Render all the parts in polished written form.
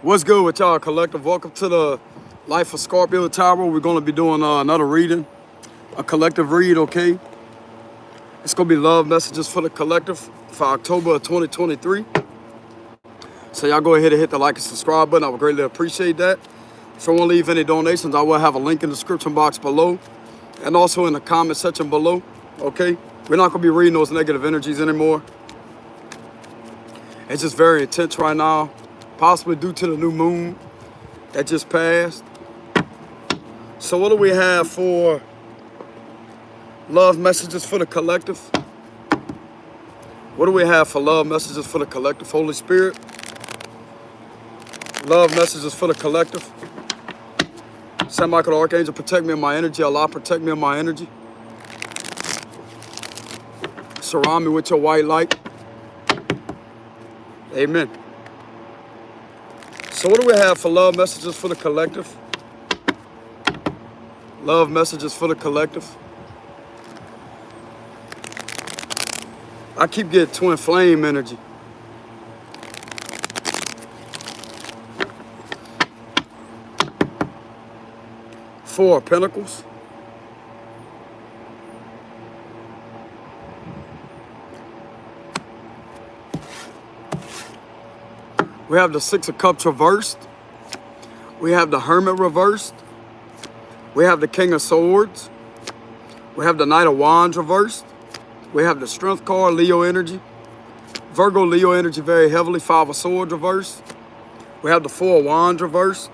What's good with y'all, collective? Welcome to the Life of Scorpio Tower. We're going to be doing another reading, a collective read, okay? It's going to be love messages for the collective for October of 2023. So y'all go ahead and hit the like and subscribe button. I would greatly appreciate that. If you want to leave any donations, I will have a link in the description box below and also in the comment section below, okay? We're not going to be reading those negative energies anymore. It's just very intense right now, possibly due to the new moon that just passed. So what do we have for love messages for the collective? What do we have for love messages for the collective? Holy Spirit. Love messages for the collective. Saint Michael the Archangel, protect me in my energy. Allah, protect me in my energy. Surround me with your white light. Amen. So what do we have for love messages for the collective? Love messages for the collective. I keep getting twin flame energy. Four of Pentacles. We have the Six of Cups reversed. We have the Hermit reversed. We have the King of Swords. We have the Knight of Wands reversed. We have the Strength card, Leo energy. Virgo, Leo energy very heavily. Five of Swords reversed. We have the Four of Wands reversed.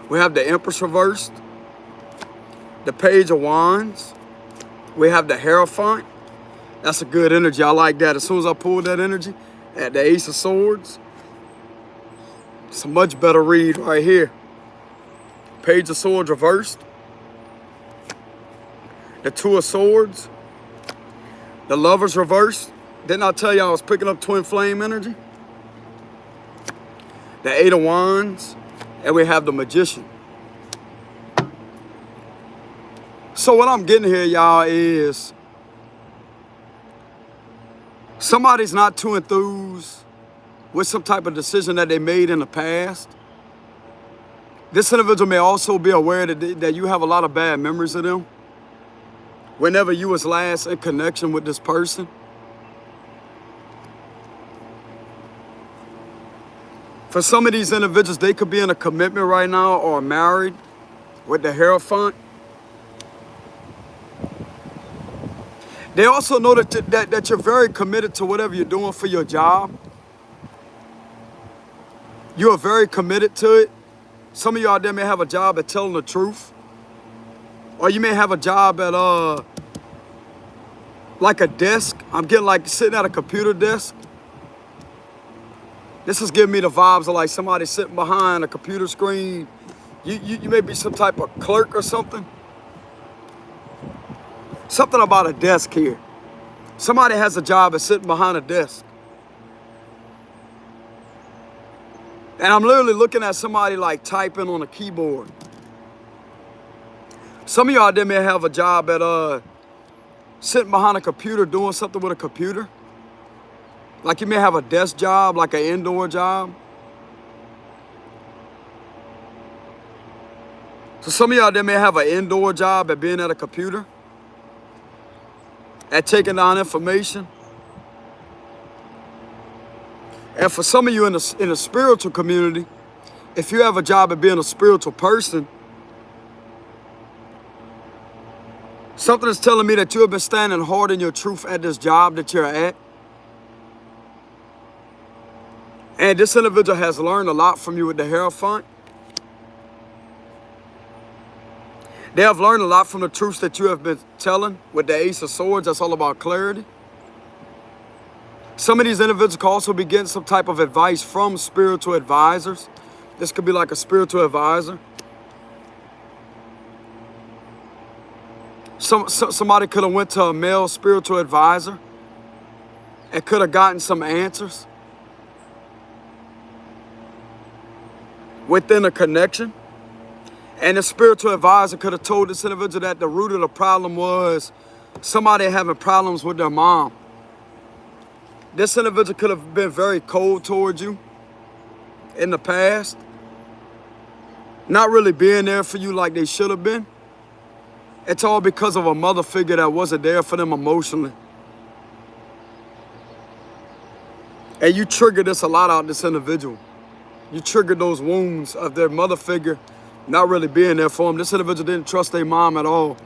We have the Empress reversed. The Page of Wands. We have the Hierophant. That's a good energy. I like that. As soon as I pulled that energy, at the Ace of Swords, it's a much better read right here. Page of Swords reversed. The Two of Swords. The Lovers reversed. Didn't I tell you I was picking up twin flame energy? The Eight of Wands. And we have the Magician. So what I'm getting here, y'all, is somebody's not too enthused with some type of decision that they made in the past. This individual may also be aware that you have a lot of bad memories of them whenever you was last in connection with this person. For some of these individuals, they could be in a commitment right now or married with the Hierophant. They also know that you're very committed to whatever you're doing for your job. You are very committed to it. Some of you out there may have a job at telling the truth. Or you may have a job at like a desk. I'm getting like sitting at a computer desk. This is giving me the vibes of like somebody sitting behind a computer screen. You may be some type of clerk or something. Something about a desk here. Somebody has a job at sitting behind a desk. And I'm literally looking at somebody like typing on a keyboard. Some of you out there may have a job at sitting behind a computer doing something with a computer. Like you may have a desk job, like an indoor job. So some of you out there may have an indoor job at being at a computer, at taking down information. And for some of you in the spiritual community, if you have a job at being a spiritual person, something is telling me that you have been standing hard in your truth at this job that you're at. And this individual has learned a lot from you with the Hierophant. They have learned a lot from the truths that you have been telling with the Ace of Swords. That's all about clarity. Some of these individuals could also be getting some type of advice from spiritual advisors. This could be like a spiritual advisor. Somebody could have went to a male spiritual advisor and could have gotten some answers within a connection. And the spiritual advisor could have told this individual that the root of the problem was somebody having problems with their mom. This individual could have been very cold towards you in the past, not really being there for you like they should have been, it's all because of a mother figure that wasn't there for them emotionally. And you triggered this a lot out of this individual. You triggered those wounds of their mother figure not really being there for them. This individual didn't trust their mom at all.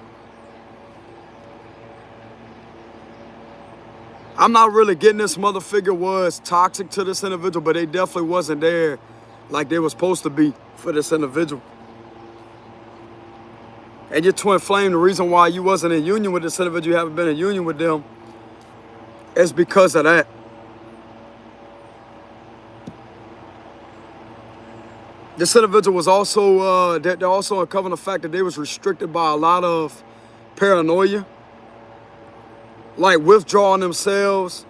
I'm not really getting this mother figure was toxic to this individual, but they definitely wasn't there like they were supposed to be for this individual. And your twin flame, the reason why you wasn't in union with this individual, you haven't been in union with them, is because of that. This individual was also, they're also uncovering the fact that they was restricted by a lot of paranoia, like withdrawing themselves,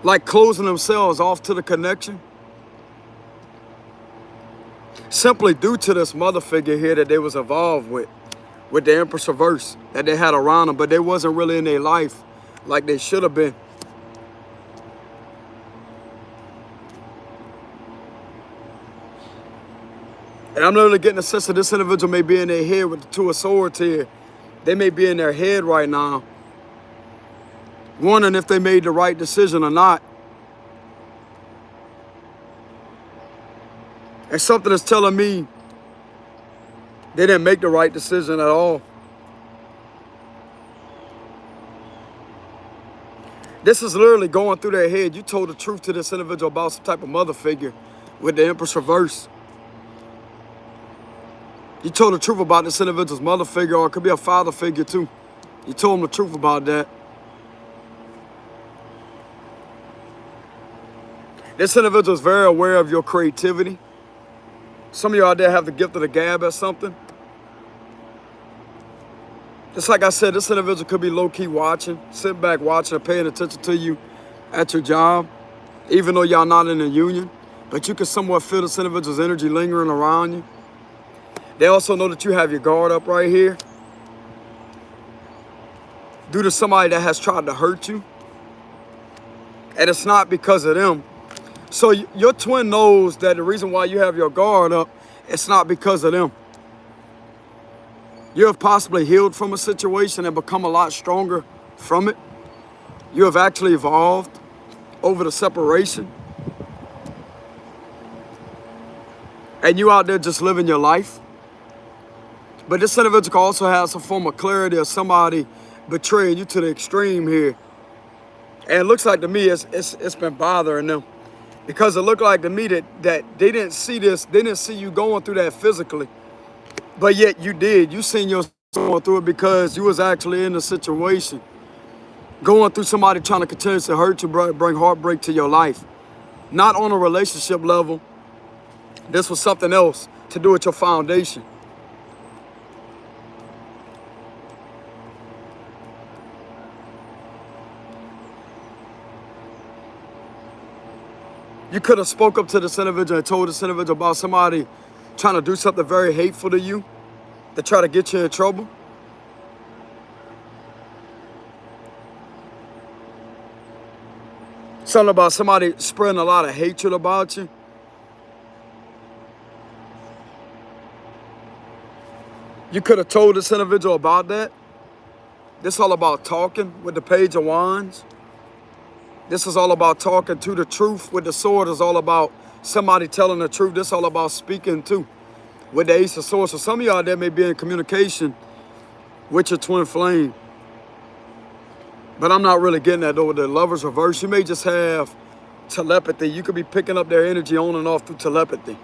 like closing themselves off to the connection, simply due to this mother figure here that they was involved with the Empress reverse that they had around them, but they wasn't really in their life like they should have been. And I'm literally getting a sense that this individual may be in their head with the Two of Swords here. They may be in their head right now, wondering if they made the right decision or not. And something is telling me they didn't make the right decision at all. This is literally going through their head. You told the truth to this individual about some type of mother figure with the Empress reverse. You told the truth about this individual's mother figure, or it could be a father figure too. You told them the truth about that. This individual is very aware of your creativity. Some of you out there have the gift of the gab or something. Just like I said, this individual could be low-key watching, sitting back watching, or paying attention to you at your job, even though y'all not in a union. But you can somewhat feel this individual's energy lingering around you. They also know that you have your guard up right here due to somebody that has tried to hurt you. And it's not because of them. So your twin knows that the reason why you have your guard up, it's not because of them. You have possibly healed from a situation and become a lot stronger from it. You have actually evolved over the separation. And you out there just living your life. But this individual can also have some form of clarity of somebody betraying you to the extreme here. And it looks like to me it's been bothering them. Because it looked like to me that they didn't see this, they didn't see you going through that physically. But yet you did. You seen yourself going through it because you was actually in the situation. Going through somebody trying to continuously hurt you, bring heartbreak to your life. Not on a relationship level. This was something else to do with your foundation. You could have spoke up to this individual and told this individual about somebody trying to do something very hateful to you to try to get you in trouble. Something about somebody spreading a lot of hatred about you. You could have told this individual about that. This is all about talking with the Page of Wands. This is all about talking to the truth. With the Sword is all about somebody telling the truth. This is all about speaking too. With the Ace of Swords. So some of y'all there may be in communication with your twin flame. But I'm not really getting that though with the Lover's reverse. You may just have telepathy. You could be picking up their energy on and off through telepathy.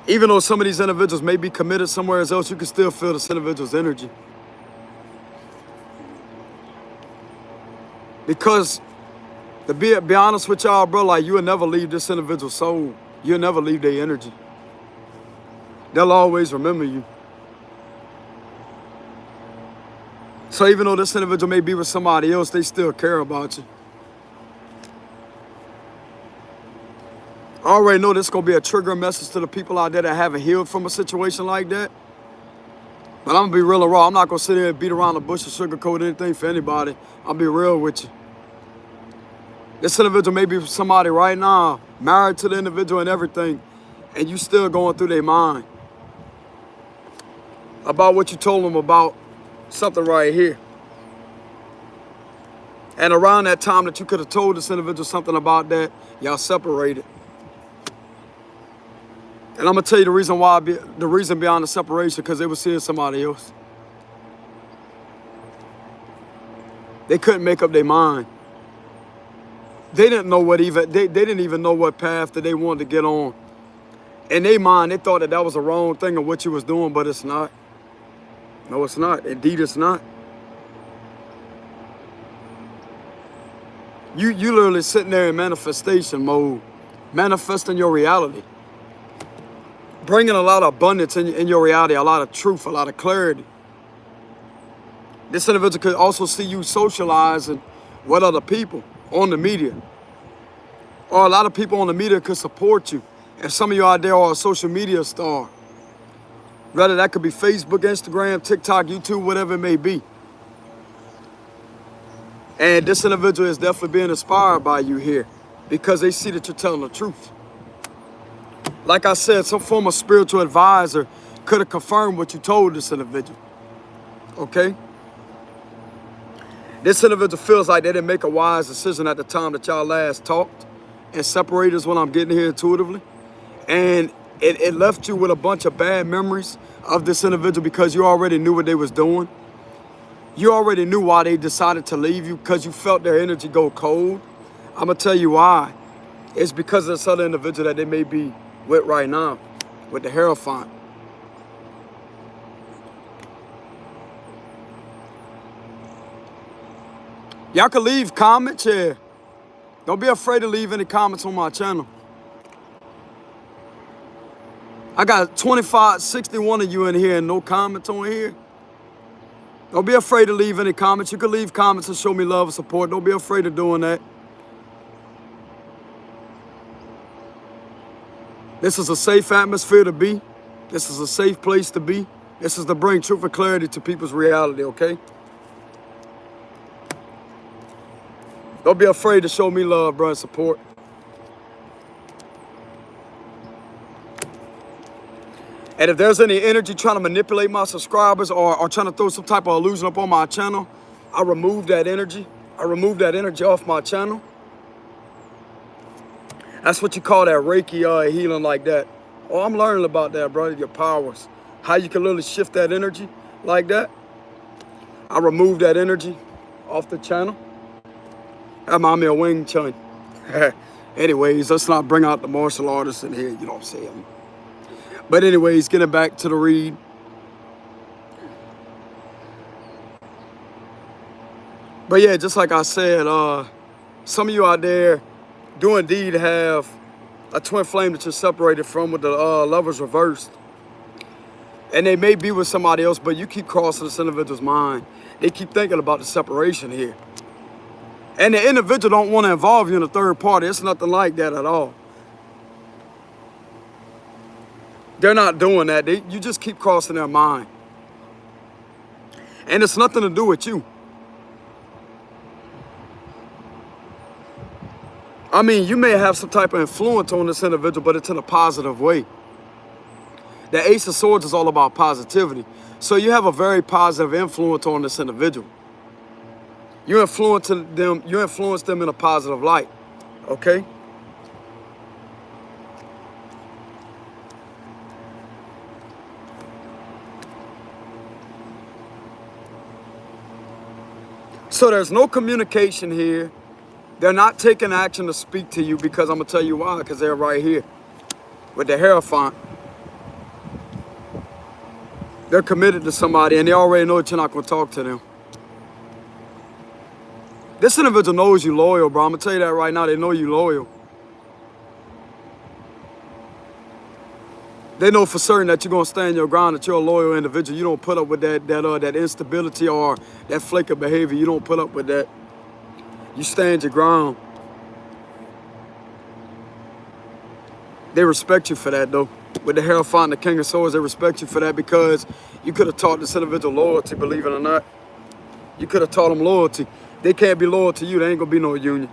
Even though some of these individuals may be committed somewhere else, you can still feel this individual's energy. Because, to be honest with y'all, bro, like, you will never leave this individual's soul. You'll never leave their energy. They'll always remember you. So even though this individual may be with somebody else, they still care about you. I already know this is going to be a trigger message to the people out there that haven't healed from a situation like that. But I'm going to be real and raw. I'm not going to sit here and beat around the bush and sugarcoat anything for anybody. I'll be real with you. This individual may be somebody right now, married to the individual and everything, and you still going through their mind about what you told them about something right here. And around that time that you could have told this individual something about that, y'all separated. And I'm going to tell you the reason why, the reason behind the separation, because they were seeing somebody else. They couldn't make up their mind. They didn't know what even, they didn't even know what path that they wanted to get on. In their mind, they thought that that was the wrong thing of what you was doing, but it's not. No, it's not. Indeed, it's not. You literally sitting there in manifestation mode, manifesting your reality. Bringing a lot of abundance in your reality, a lot of truth, a lot of clarity. This individual could also see you socializing with other people on the media. Or a lot of people on the media could support you. And some of you out there are a social media star. Whether that could be Facebook, Instagram, TikTok, YouTube, whatever it may be. And this individual is definitely being inspired by you here because they see that you're telling the truth. Like I said, some form of spiritual advisor could have confirmed what you told this individual. Okay? This individual feels like they didn't make a wise decision at the time that y'all last talked and separated is what I'm getting here intuitively. And it left you with a bunch of bad memories of this individual because you already knew what they was doing. You already knew why they decided to leave you because you felt their energy go cold. I'm going to tell you why. It's because of this other individual that they may be with right now, with the Hierophant. Y'all can leave comments here. Don't be afraid to leave any comments on my channel. I got 25, 61 of you in here and no comments on here. Don't be afraid to leave any comments. You can leave comments and show me love and support. Don't be afraid of doing that. This is a safe atmosphere to be. This is a safe place to be. This is to bring truth and clarity to people's reality, okay? Don't be afraid to show me love, bro, and support. And if there's any energy trying to manipulate my subscribers or trying to throw some type of illusion up on my channel, I remove that energy. I remove that energy off my channel. That's what you call that Reiki healing like that. Oh, I'm learning about that, brother, your powers. How you can literally shift that energy like that. I remove that energy off the channel. That reminds me of Wing Chun. Anyways, let's not bring out the martial artists in here, you know what I'm saying? But anyways, getting back to the read. But yeah, just like I said, some of you out there do indeed have a twin flame that you're separated from with the lovers reversed. And they may be with somebody else, but you keep crossing this individual's mind. They keep thinking about the separation here. And the individual don't want to involve you in a third party. It's nothing like that at all. They're not doing that. You just keep crossing their mind. And it's nothing to do with you. I mean, you may have some type of influence on this individual, but it's in a positive way. The Ace of Swords is all about positivity. So you have a very positive influence on this individual. You influence them in a positive light. Okay? So there's no communication here. They're not taking action to speak to you because I'm going to tell you why, because they're right here with the Hierophant. They're committed to somebody and they already know that you're not going to talk to them. This individual knows you loyal, bro. I'm going to tell you that right now. They know you loyal. They know for certain that you're going to stand your ground, that you're a loyal individual. You don't put up with that instability or that flake of behavior. You don't put up with that. You stand your ground. They respect you for that, though. With the Hierophant and the King of Swords, they respect you for that because you could have taught this individual loyalty, believe it or not. You could have taught them loyalty. They can't be loyal to you, there ain't gonna be no union.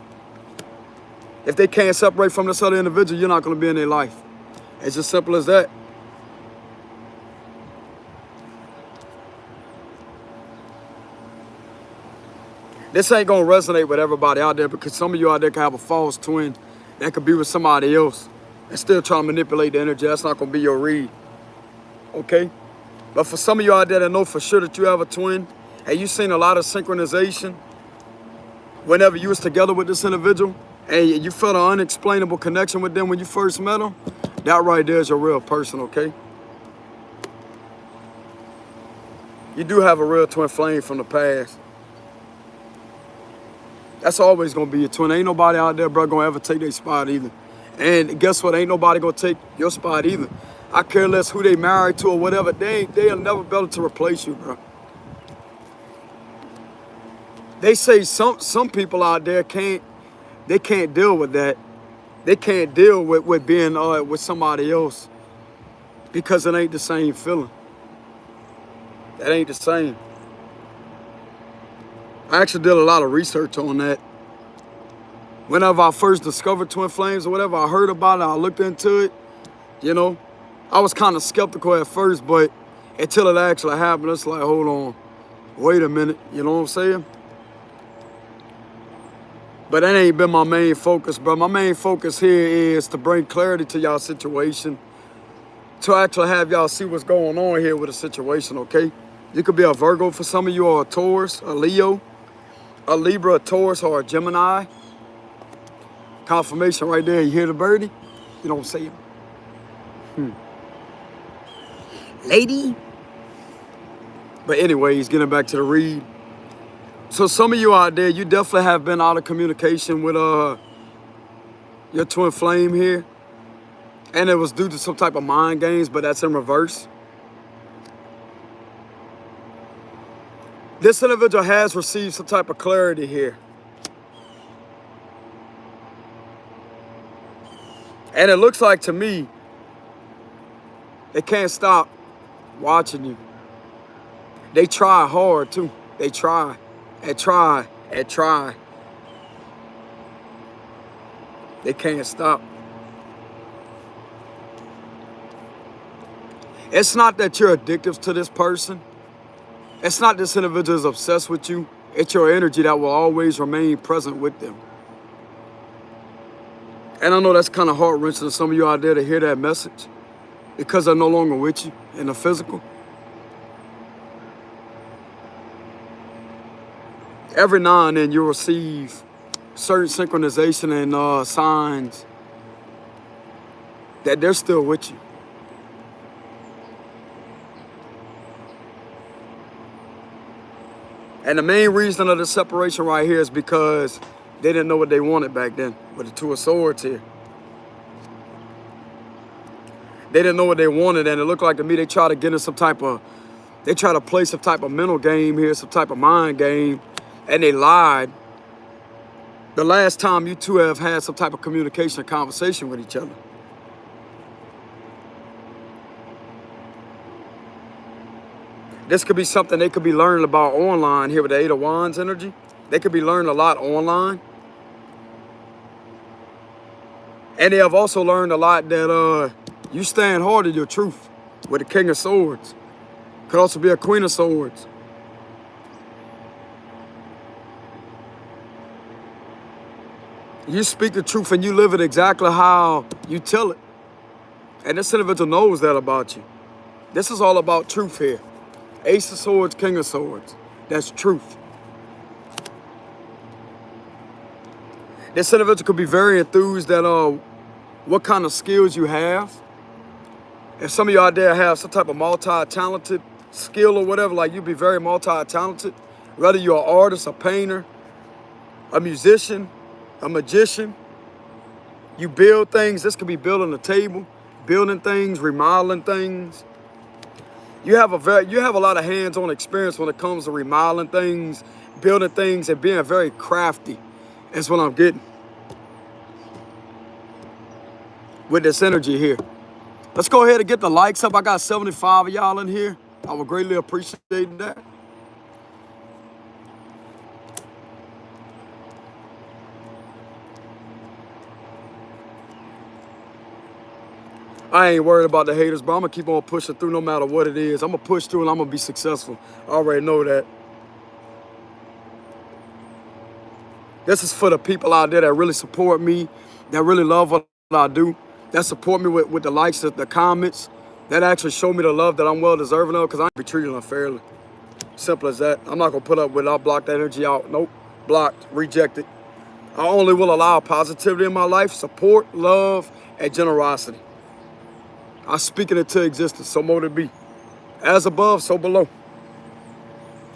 If they can't separate from this other individual, you're not gonna be in their life. It's as simple as that. This ain't gonna resonate with everybody out there because some of you out there can have a false twin that could be with somebody else and still trying to manipulate the energy. That's not gonna be your read, okay? But for some of you out there that know for sure that you have a twin and you've seen a lot of synchronization whenever you was together with this individual and you felt an unexplainable connection with them when you first met them, that right there is your real person, okay? You do have a real twin flame from the past. That's always gonna be your twin. Ain't nobody out there, bro, gonna ever take their spot either. And guess what? Ain't nobody gonna take your spot either. I care less who they married to or whatever. They'll never be able to replace you, bro. They say some people out there can't deal with that. They can't deal with being with somebody else because it ain't the same feeling. That ain't the same. I actually did a lot of research on that. Whenever I first discovered twin flames or whatever, I heard about it, I looked into it, you know. I was kind of skeptical at first, but until it actually happened, it's like, hold on, wait a minute, you know what I'm saying? But that ain't been my main focus, bro. My main focus here is to bring clarity to y'all situation, to actually have y'all see what's going on here with the situation, okay? You could be a Virgo for some of you, or a Taurus, a Leo, a Libra, a Taurus, or a Gemini. Confirmation right there. You hear the birdie? You know what I'm saying? Lady. But anyways, getting back to the read. So some of you out there, you definitely have been out of communication with your twin flame here. And it was due to some type of mind games, but that's in reverse. This individual has received some type of clarity here. And it looks like to me, they can't stop watching you. They try hard too. They try and try and try. They can't stop. It's not that you're addictive to this person. It's not this individual is obsessed with you. It's your energy that will always remain present with them. And I know that's kind of heart-wrenching to some of you out there to hear that message because they're no longer with you in the physical. Every now and then you'll receive certain synchronization and signs that they're still with you. And the main reason of the separation right here is because they didn't know what they wanted back then with the Two of Swords here. They didn't know what they wanted, and it looked like to me they try to get in some type of, they try to play some type of mental game here, some type of mind game, and they lied. The last time you two have had some type of communication or conversation with each other. This could be something they could be learning about online here with the Eight of Wands energy. They could be learning a lot online. And they have also learned a lot that you stand hard in your truth with the King of Swords. Could also be a Queen of Swords. You speak the truth and you live it exactly how you tell it. And this individual knows that about you. This is all about truth here. Ace of Swords, King of Swords. That's truth. This individual could be very enthused at what kind of skills you have. If some of you out there have some type of multi-talented skill or whatever, like you'd be very multi-talented, whether you're an artist, a painter, a musician, a magician, you build things. This could be building a table, building things, remodeling things. You have a lot of hands-on experience when it comes to remodeling things, building things, and being very crafty. That's what I'm getting with this energy here. Let's go ahead and get the likes up. I got 75 of y'all in here. I would greatly appreciate that. I ain't worried about the haters, but I'm going to keep on pushing through no matter what it is. I'm going to push through and I'm going to be successful. I already know that. This is for the people out there that really support me, that really love what I do, that support me with the likes, the comments, that actually show me the love that I'm well deserving of, because I ain't be treated unfairly. Simple as that. I'm not going to put up with it. I'll block that energy out. Nope. Blocked. Rejected. I only will allow positivity in my life, support, love, and generosity. I speak it into existence. So mote it be. As above, so below.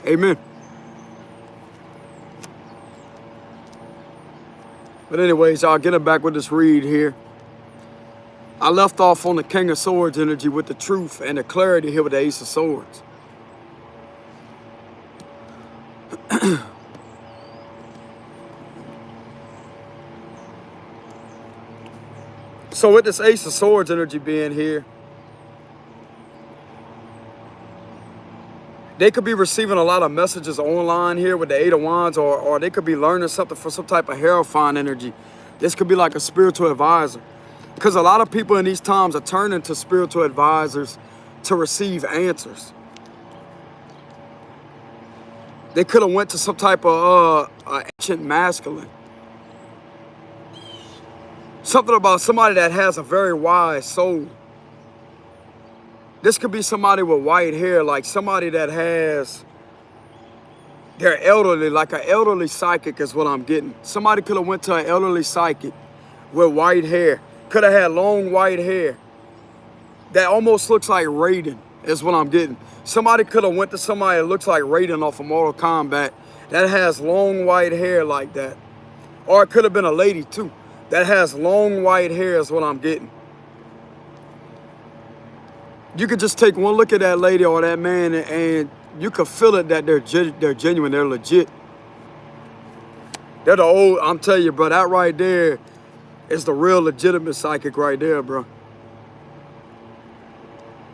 Amen. But anyways, y'all, getting back with this read here. I left off on the King of Swords energy with the truth and the clarity here with the Ace of Swords. So with this Ace of Swords energy being here, they could be receiving a lot of messages online here with the Eight of Wands, or they could be learning something from some type of Hierophant energy. This could be like a spiritual advisor. Because a lot of people in these times are turning to spiritual advisors to receive answers. They could have went to some type of ancient masculine. Something about somebody that has a very wise soul. This could be somebody with white hair, like somebody that has, they're elderly, like an elderly psychic is what I'm getting. Somebody could have went to an elderly psychic with white hair. Could have had long white hair. That almost looks like Raiden is what I'm getting. Somebody could have went to somebody that looks like Raiden off of Mortal Kombat that has long white hair like that. Or it could have been a lady too that has long white hair is what I'm getting. You could just take one look at that lady or that man and you could feel it that they're genuine, they're legit. They're the old, I'm telling you, bro, that right there is the real legitimate psychic right there, bro.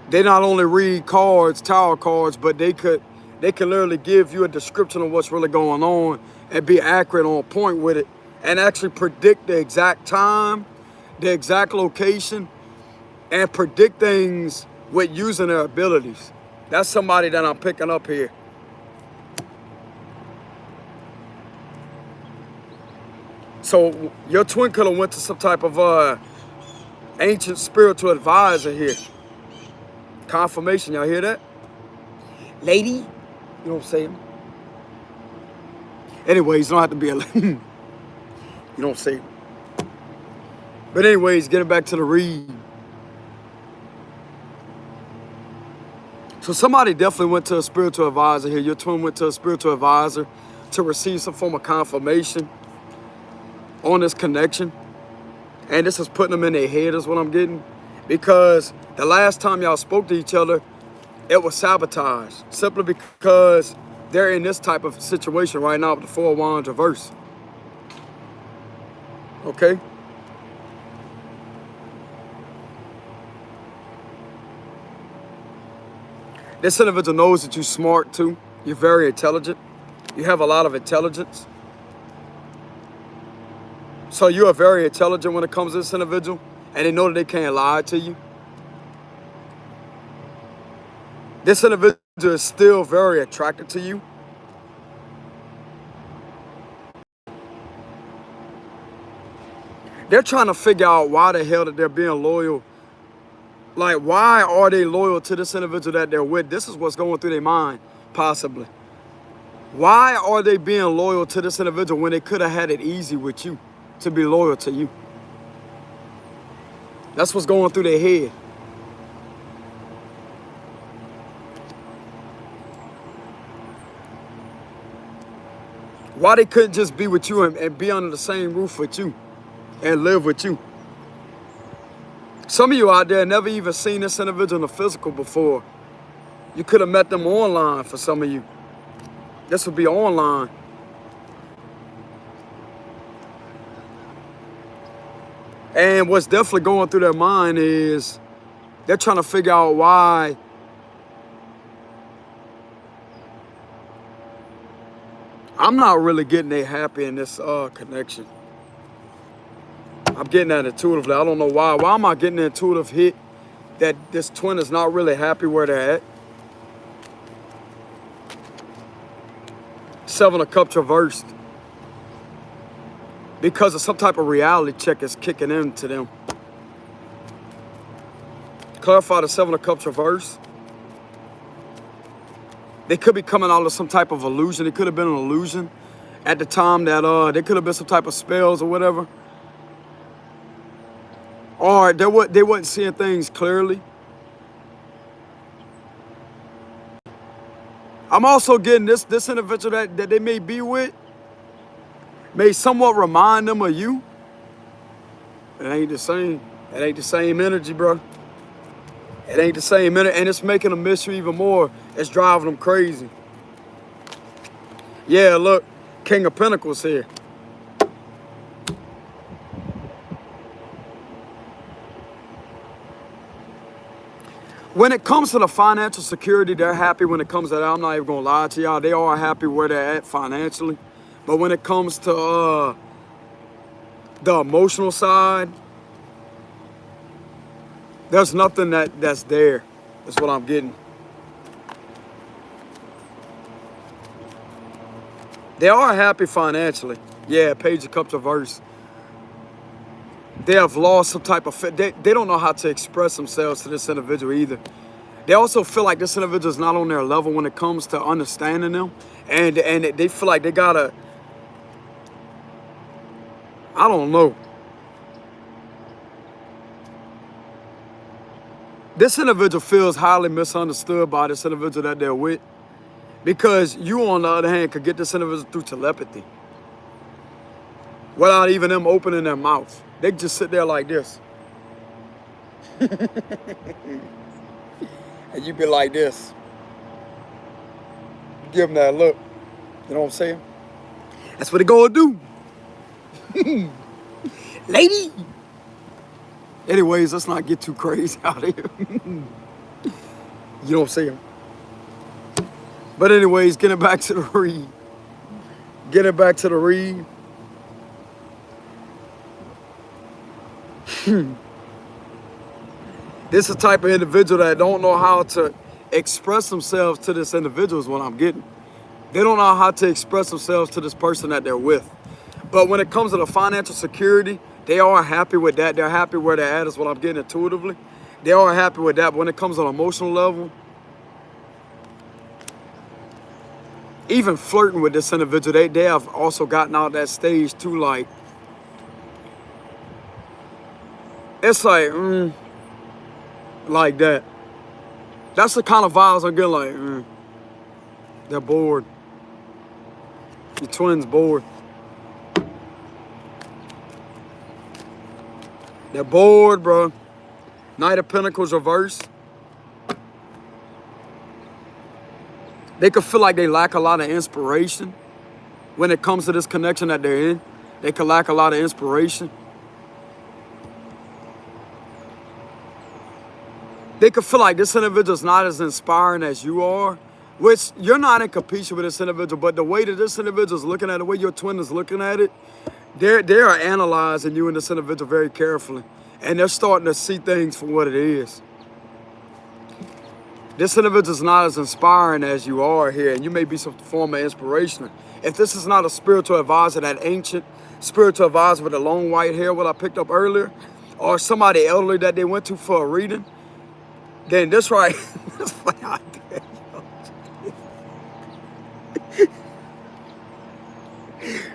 They not only read cards, tarot cards, but they could literally give you a description of what's really going on and be accurate on point with it and actually predict the exact time, the exact location, and predict things with using their abilities. That's somebody that I'm picking up here. So your twin could have went to some type of ancient spiritual advisor here. Confirmation, y'all hear that? Lady, you know what I'm saying? Anyways, you don't have to be a lady. You know what I'm saying? But anyways, getting back to the read. So somebody definitely went to a spiritual advisor here. Your twin went to a spiritual advisor to receive some form of confirmation on this connection. And this is putting them in their head is what I'm getting. Because the last time y'all spoke to each other, it was sabotage. Simply because they're in this type of situation right now with the Four of Wands reverse. Okay? This individual knows that you're smart too. You're very intelligent. You have a lot of intelligence. So you are very intelligent when it comes to this individual, and they know that they can't lie to you. This individual is still very attracted to you. They're trying to figure out why the hell that they're being loyal. Like, why are they loyal to this individual that they're with? This is what's going through their mind, possibly. Why are they being loyal to this individual when they could have had it easy with you to be loyal to you? That's what's going through their head. Why they couldn't just be with you and be under the same roof with you and live with you? Some of you out there never even seen this individual in the physical before. You could have met them online for some of you. This would be online. And what's definitely going through their mind is They're trying to figure out why I'm not really getting they happy in this connection. I'm getting that intuitively. I don't know why. Why am I getting the intuitive hit that this twin is not really happy where they're at? Seven of Cups reversed. Because of some type of reality check is kicking into them. Clarify the Seven of Cups reverse. They could be coming out of some type of illusion. It could have been an illusion at the time that there could have been some type of spells or whatever. Or they wasn't seeing things clearly. I'm also getting this individual that they may be with may somewhat remind them of you. It ain't the same. It ain't the same energy, bro. It ain't the same energy, and it's making them miss you even more. It's driving them crazy. Yeah, look, King of Pentacles here. When it comes to the financial security, they're happy when it comes to that. I'm not even gonna lie to y'all. They are happy where they're at financially. But when it comes to the emotional side, there's nothing that's there. That's what I'm getting. They are happy financially. Yeah, Page of Cups reverse. They have lost some type of fit. They don't know how to express themselves to this individual either. They also feel like this individual is not on their level when it comes to understanding them. And they feel like they gotta, I don't know. This individual feels highly misunderstood by this individual that they're with. Because you, on the other hand, could get this individual through telepathy. Without even them opening their mouth. They just sit there like this. And you be like this. Give them that look. You know what I'm saying? That's what they gonna do. Lady. Anyways, let's not get too crazy out here. You know what I'm saying? But anyways, getting back to the read. Getting back to the read. This is the type of individual that don't know how to express themselves to this individual is what I'm getting. They don't know how to express themselves to this person that they're with. But when it comes to the financial security, they are happy with that. They're happy where they're at is what I'm getting intuitively. They are happy with that. But when it comes to an emotional level, even flirting with this individual, they have also gotten out that stage too, like, it's like that. That's the kind of vibes I'm getting, like, they're bored. Your twin's bored. They're bored, bro. Knight of Pentacles reversed. They could feel like they lack a lot of inspiration when it comes to this connection that they're in. They could lack a lot of inspiration. They could feel like this individual is not as inspiring as you are, which you're not in competition with this individual, but the way that this individual is looking at it, the way your twin is looking at it, they are analyzing you and this individual very carefully. And they're starting to see things for what it is. This individual is not as inspiring as you are here, and you may be some form of inspiration. If this is not a spiritual advisor, that ancient spiritual advisor with the long white hair, what I picked up earlier, or somebody elderly that they went to for a reading, then this right, that's funny out there.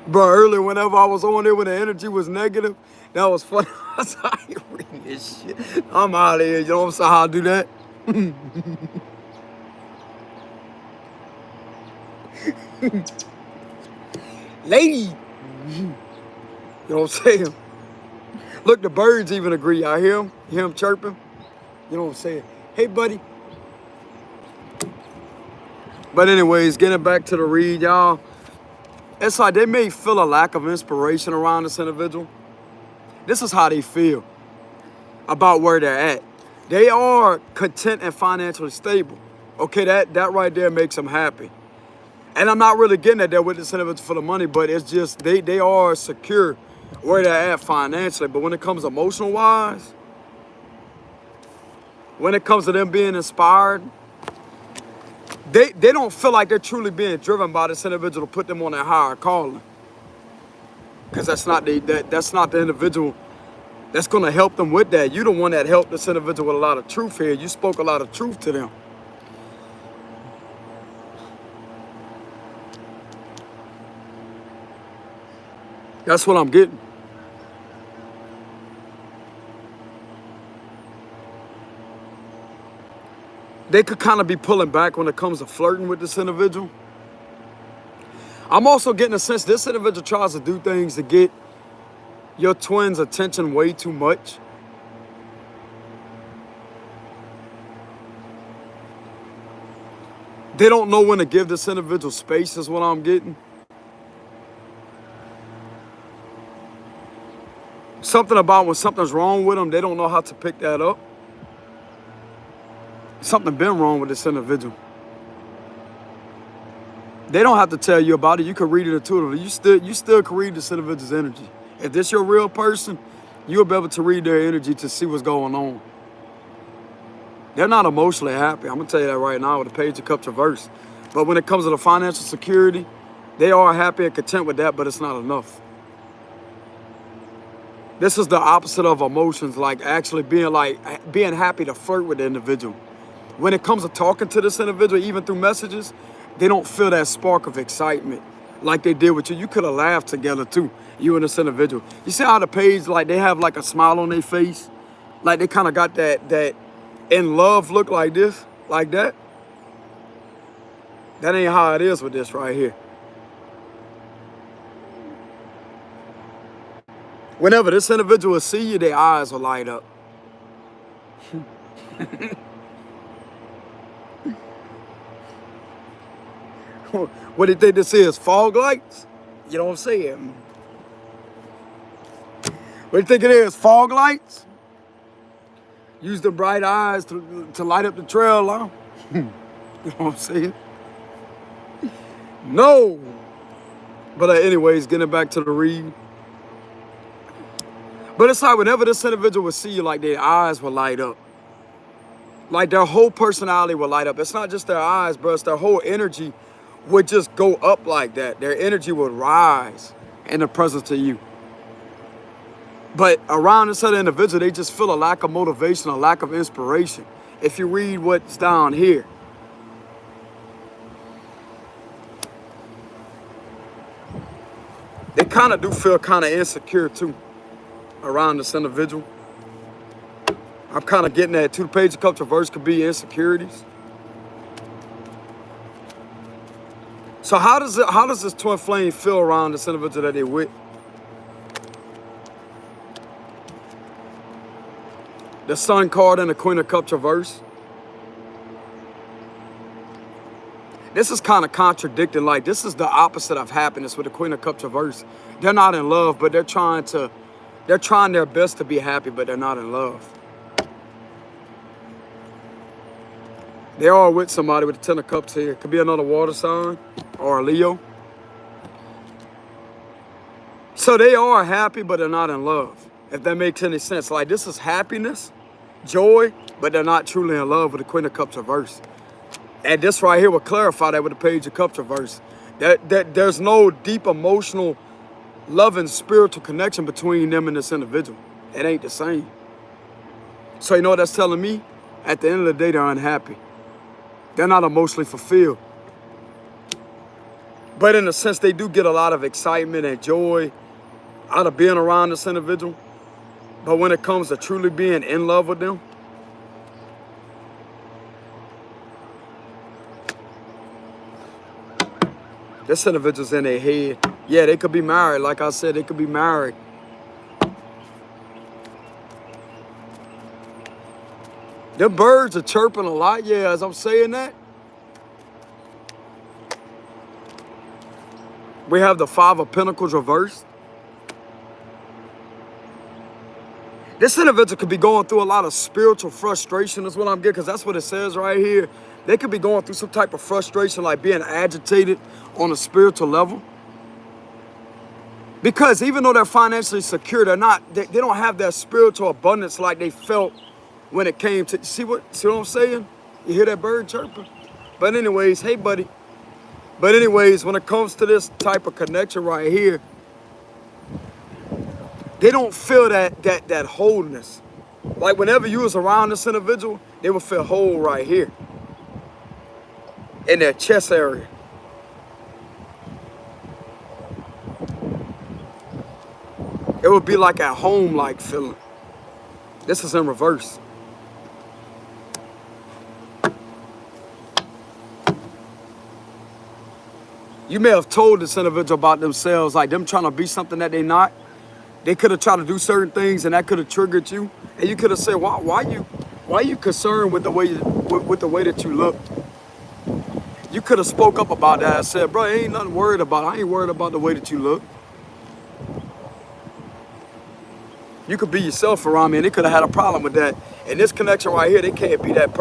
Bro, earlier whenever I was on there when the energy was negative, that was funny. I was like, I ain't reading this shit. I'm out of here, you know what I'm saying, how I do that? Lady. You know what I'm saying? Look, the birds even agree. I hear them. You hear them chirping? You know what I'm saying? Hey, buddy. But anyways, getting back to the read, y'all. It's like they may feel a lack of inspiration around this individual. This is how they feel about where they're at. They are content and financially stable. Okay, that right there makes them happy. And I'm not really getting at that with this individual for the money, but it's just they are secure where they're at financially. But when it comes emotional wise, when it comes to them being inspired, they don't feel like they're truly being driven by this individual to put them on their higher calling. Because that's not the individual that's gonna help them with that. You're the one that helped this individual with a lot of truth here. You spoke a lot of truth to them. That's what I'm getting. They could kind of be pulling back when it comes to flirting with this individual. I'm also getting a sense this individual tries to do things to get your twin's attention way too much. They don't know when to give this individual space is what I'm getting. Something about when something's wrong with them, they don't know how to pick that up. Something been wrong with this individual. They don't have to tell you about it. You can read it intuitively. You still can read this individual's energy. If this your real person, you'll be able to read their energy to see what's going on. They're not emotionally happy. I'm gonna tell you that right now with the Page of Cups reversed. But when it comes to the financial security, they are happy and content with that, but it's not enough. This is the opposite of emotions, like actually being happy to flirt with the individual. When it comes to talking to this individual, even through messages, they don't feel that spark of excitement like they did with you. You could have laughed together too, you and this individual. You see how the page, like they have like a smile on their face? Like they kind of got that in love look like this, like that. That ain't how it is with this right here. Whenever this individual will see you, their eyes will light up. What do you think this is? Fog lights? You know what I'm saying? What do you think it is? Fog lights? Use the bright eyes to light up the trail, huh? You know what I'm saying? No. But anyways, getting back to the read. But it's like whenever this individual will see you, like their eyes will light up. Like their whole personality will light up. It's not just their eyes, bro. It's their whole energy would just go up like that. Their energy would rise in the presence of you. But around this other individual, they just feel a lack of motivation, a lack of inspiration. If you read what's down here. They kind of do feel kind of insecure too around this individual. I'm kind of getting that too. The Page of Cups reverse could be insecurities. So how does this twin flame feel around this individual that they're with? The Sun card and the Queen of Cups reverse. This is kind of contradicting. Like this is the opposite of happiness with the Queen of Cups reverse. They're not in love, but they're trying their best to be happy, but they're not in love. They are with somebody with the Ten of Cups here. It could be another water sign or a Leo. So they are happy, but they're not in love, if that makes any sense. Like this is happiness, joy, but they're not truly in love with the Queen of Cups reverse. And this right here will clarify that with the Page of Cups reverse. That there's no deep emotional, loving, spiritual connection between them and this individual. It ain't the same. So you know what that's telling me? At the end of the day, they're unhappy. They're not emotionally fulfilled. But in a sense, they do get a lot of excitement and joy out of being around this individual. But when it comes to truly being in love with them, this individual's in their head. Yeah, they could be married. Like I said, they could be married. The birds are chirping a lot, yeah, as I'm saying that. We have the Five of Pentacles reversed. This individual could be going through a lot of spiritual frustration is what I'm getting, because that's what it says right here. They could be going through some type of frustration, like being agitated on a spiritual level. Because even though they're financially secure, they don't have that spiritual abundance like they felt when it came to, see what I'm saying? You hear that bird chirping? But anyways, hey buddy. But anyways, when it comes to this type of connection right here, they don't feel that wholeness. Like whenever you was around this individual, they would feel whole right here. In their chest area. It would be like a home-like feeling. This is in reverse. You may have told this individual about themselves, like them trying to be something that they're not. They could have tried to do certain things, and that could have triggered you. And you could have said, "Why you concerned with the way that you look?" You could have spoke up about that and said, "Bro, ain't nothing worried about. I ain't worried about the way that you look. You could be yourself around me," and they could have had a problem with that. And this connection right here, they can't be that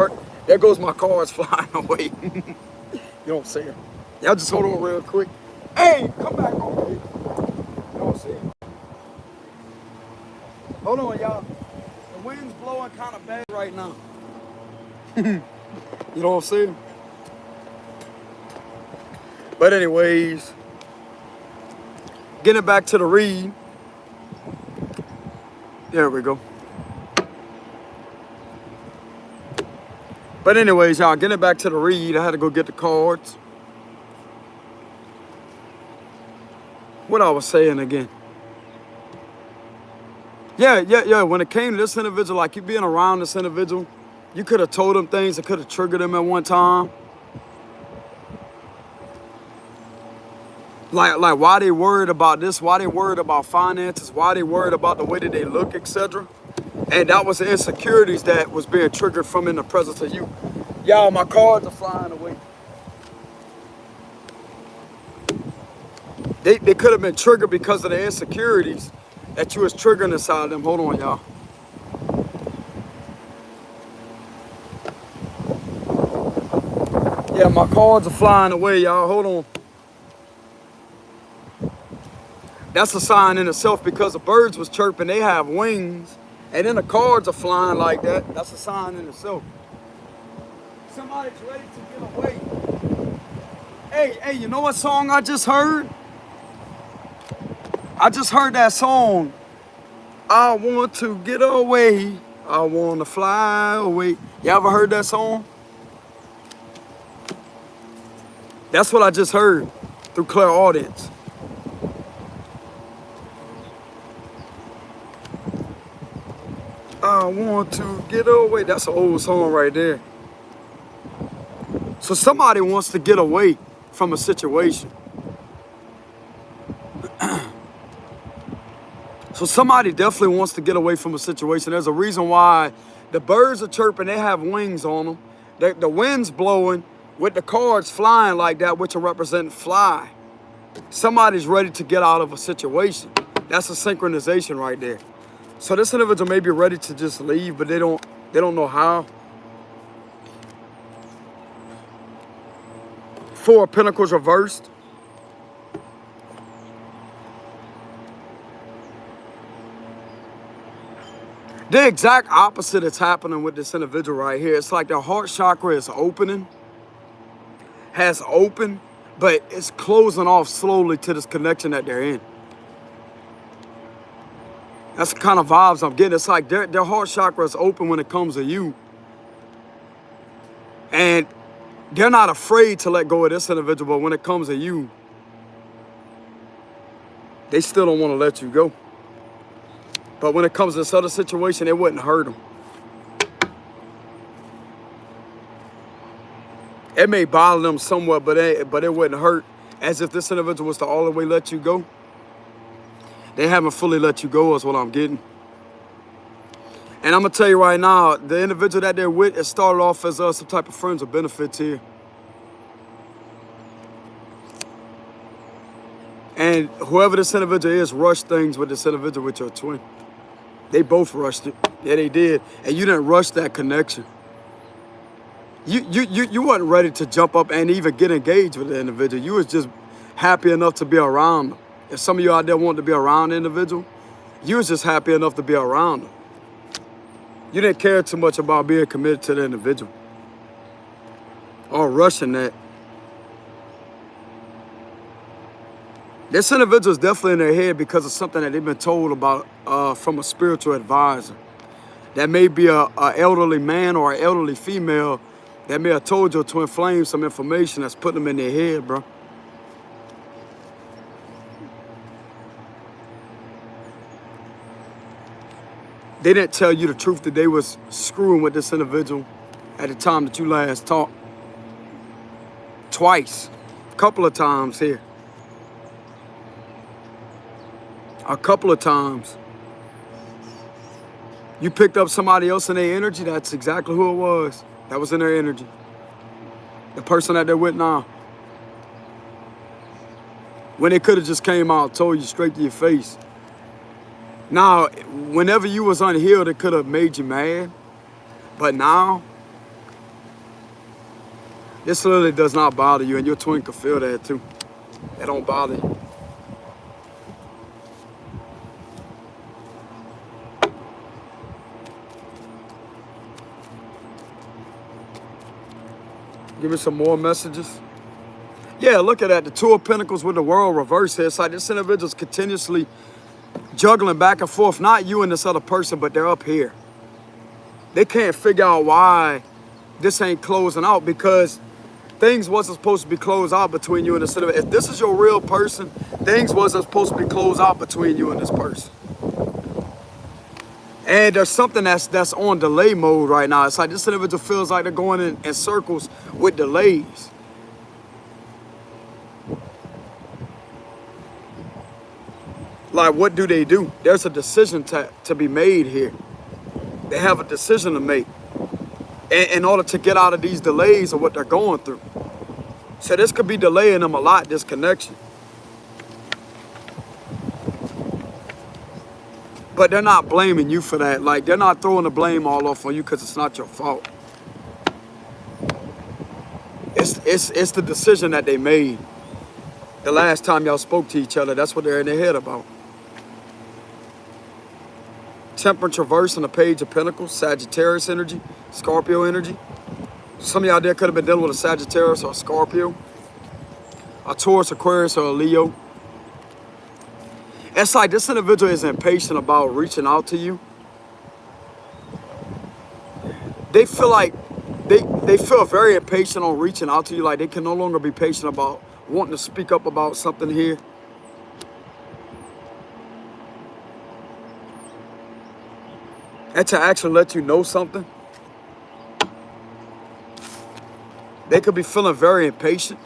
There goes my cards flying away. You know what I'm saying? Y'all just hold on real quick. Hey, come back over here. You know what I'm saying? Hold on, y'all. The wind's blowing kind of bad right now. You know what I'm saying? But anyways, getting back to the read. There we go. But anyways, y'all, getting back to the read, I had to go get the cards. What I was saying again. Yeah. When it came to this individual, like you being around this individual, you could have told them things that could have triggered them at one time. Like why they worried about this, why they worried about finances, why they worried about the way that they look, etc. And that was the insecurities that was being triggered from in the presence of you. Y'all, my cards are flying away. They could have been triggered because of the insecurities that you was triggering inside of them. Hold on, y'all. Yeah, my cards are flying away, y'all. Hold on. That's a sign in itself, because the birds was chirping, they have wings, and then the cards are flying like that. That's a sign in itself. Somebody's ready to get away. Hey, you know what song I just heard? I just heard that song. I want to get away. I want to fly away. You ever heard that song? That's what I just heard through clairaudience. I want to get away. That's an old song right there. So somebody wants to get away from a situation. So somebody definitely wants to get away from a situation. There's a reason why the birds are chirping. They have wings on them. The wind's blowing with the cards flying like that, which are representing fly. Somebody's ready to get out of a situation. That's a synchronization right there. So this individual may be ready to just leave, but they don't know how. Four of Pentacles reversed. The exact opposite is happening with this individual right here. It's like their heart chakra is opening, has opened, but it's closing off slowly to this connection that they're in. That's the kind of vibes I'm getting. It's like their heart chakra is open when it comes to you. And they're not afraid to let go of this individual, but when it comes to you, they still don't want to let you go. But when it comes to this other situation, it wouldn't hurt them. It may bother them somewhat, but it wouldn't hurt. As if this individual was to all the way let you go. They haven't fully let you go is what I'm getting. And I'm going to tell you right now, the individual that they're with, it started off as some type of friends or benefits here. And whoever this individual is, rush things with this individual with your twin. They both rushed it. Yeah, they did. And you didn't rush that connection. You wasn't ready to jump up and even get engaged with the individual. You was just happy enough to be around them. If some of you out there wanted to be around the individual, you was just happy enough to be around them. You didn't care too much about being committed to the individual or rushing that. This individual is definitely in their head because of something that they've been told about from a spiritual advisor. That may be a elderly man or an elderly female that may have told you to inflame some information that's putting them in their head, bro. They didn't tell you the truth that they was screwing with this individual at the time that you last talked. Twice. A couple of times here. A couple of times. You picked up somebody else in their energy, that's exactly who it was. That was in their energy. The person that they're with now. When they could have just came out and told you straight to your face. Now, whenever you was unhealed, it could have made you mad. But now, this literally does not bother you, and your twin can feel that too. It don't bother you. Give me some more messages. Yeah, look at that. The Two of Pentacles with the World reversed here. It's like this individual's continuously juggling back and forth. Not you and this other person, but they're up here. They can't figure out why this ain't closing out because things wasn't supposed to be closed out between you and this individual. If this is your real person, things wasn't supposed to be closed out between you and this person. And there's something that's on delay mode right now. It's like this individual feels like they're going in circles with delays. Like, what do they do? There's a decision to be made here. They have a decision to make in order to get out of these delays of what they're going through. So this could be delaying them a lot, this connection. But they're not blaming you for that. Like, they're not throwing the blame all off on you because it's not your fault. It's the decision that they made. The last time y'all spoke to each other, that's what they're in their head about. Temperance reverse on the Page of Pentacles, Sagittarius energy, Scorpio energy. Some of y'all there could have been dealing with a Sagittarius or a Scorpio, a Taurus, Aquarius, or a Leo. It's like this individual is impatient about reaching out to you. They feel like they feel very impatient on reaching out to you. Like they can no longer be patient about wanting to speak up about something here. And to actually let you know something. They could be feeling very impatient.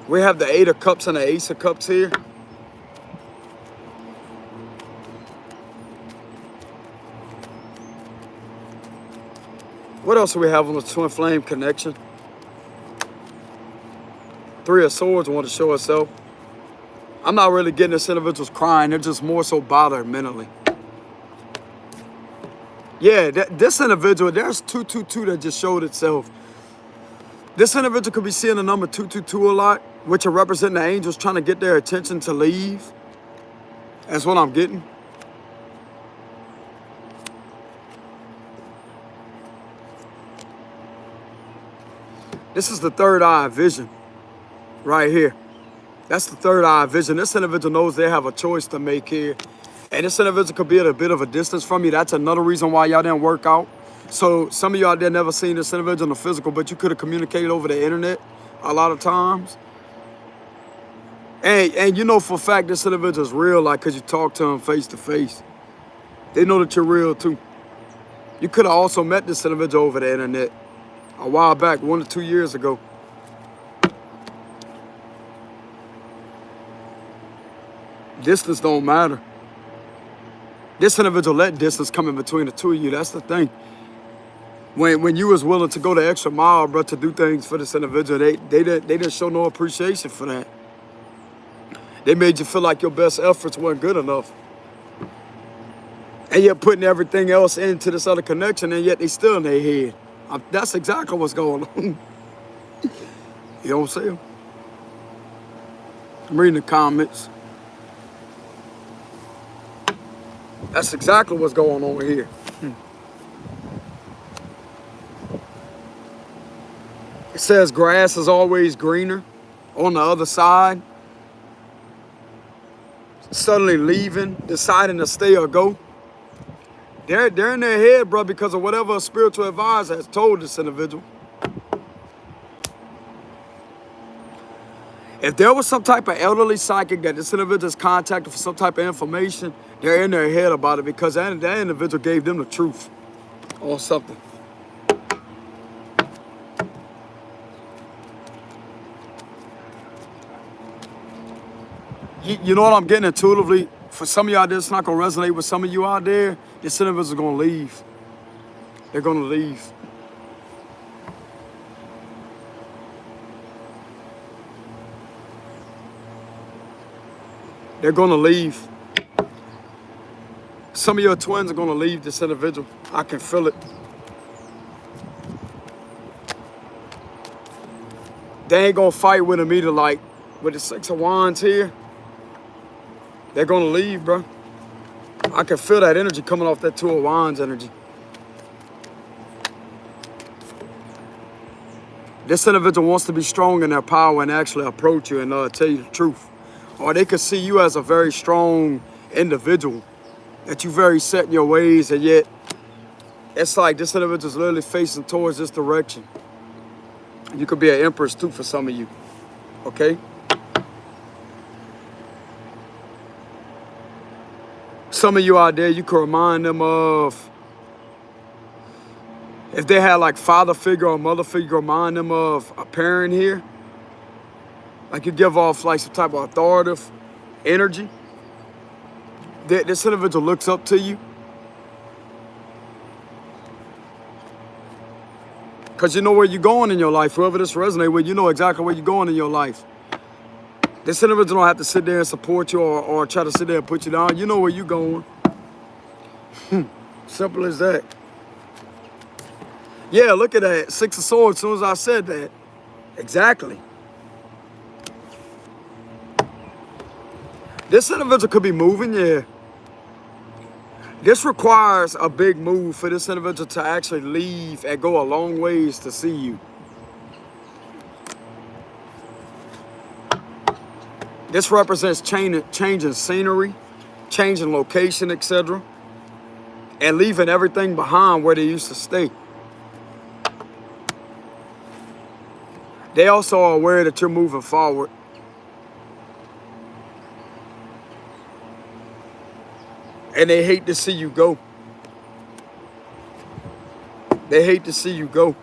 We have the Eight of Cups and the Ace of Cups here. What else do we have on the Twin Flame connection? Three of Swords want to show itself. I'm not really getting this individual's crying. They're just more so bothered mentally. Yeah, this individual, there's 222 that just showed itself. This individual could be seeing the number 222 a lot, which are representing the angels trying to get their attention to leave. That's what I'm getting. This is the third eye vision right here. That's the third eye vision. This individual knows they have a choice to make here. And this individual could be at a bit of a distance from you. That's another reason why y'all didn't work out. So some of you out there never seen this individual in the physical, but you could have communicated over the internet a lot of times. And you know for a fact this individual is real, like, because you talk to him face to face. They know that you're real too. You could have also met this individual over the internet a while back, 1 to 2 years ago. Distance don't matter. This individual let distance come in between the two of you. That's the thing. When you was willing to go the extra mile, bro, to do things for this individual, they didn't show no appreciation for that. They made you feel like your best efforts weren't good enough. And you're putting everything else into this other connection, and yet they still in their head. That's exactly what's going on. You don't see them. I'm reading the comments. That's exactly what's going on here. It says grass is always greener on the other side. Suddenly leaving, deciding to stay or go. They're in their head, bro, because of whatever a spiritual advisor has told this individual. If there was some type of elderly psychic that this individual is contacted for some type of information, they're in their head about it because that individual gave them the truth or something. You know what I'm getting intuitively? For some of you out there, it's not going to resonate with some of you out there. This individual is going to leave. They're going to leave. They're going to leave. Some of your twins are going to leave this individual. I can feel it. They ain't going to fight with him either, like with the 6 of Wands here. They're going to leave, bro. I can feel that energy coming off that 2 of Wands energy. This individual wants to be strong in their power and actually approach you and tell you the truth. Or they could see you as a very strong individual, that you very set in your ways, and yet it's like this individual is literally facing towards this direction. You could be an empress too for some of you, okay? Some of you out there, you could remind them of, if they had like father figure or mother figure, remind them of a parent here. Like you give off like some type of authoritative energy. This individual looks up to you. Because you know where you're going in your life. Whoever this resonates with, you know exactly where you're going in your life. This individual don't have to sit there and support you or try to sit there and put you down. You know where you're going. Simple as that. Yeah, look at that. 6 of Swords, as soon as I said that. Exactly. This individual could be moving, yeah. This requires a big move for this individual to actually leave and go a long ways to see you. This represents changing scenery, changing location, etc. And leaving everything behind where they used to stay. They also are aware that you're moving forward. And they hate to see you go. They hate to see you go.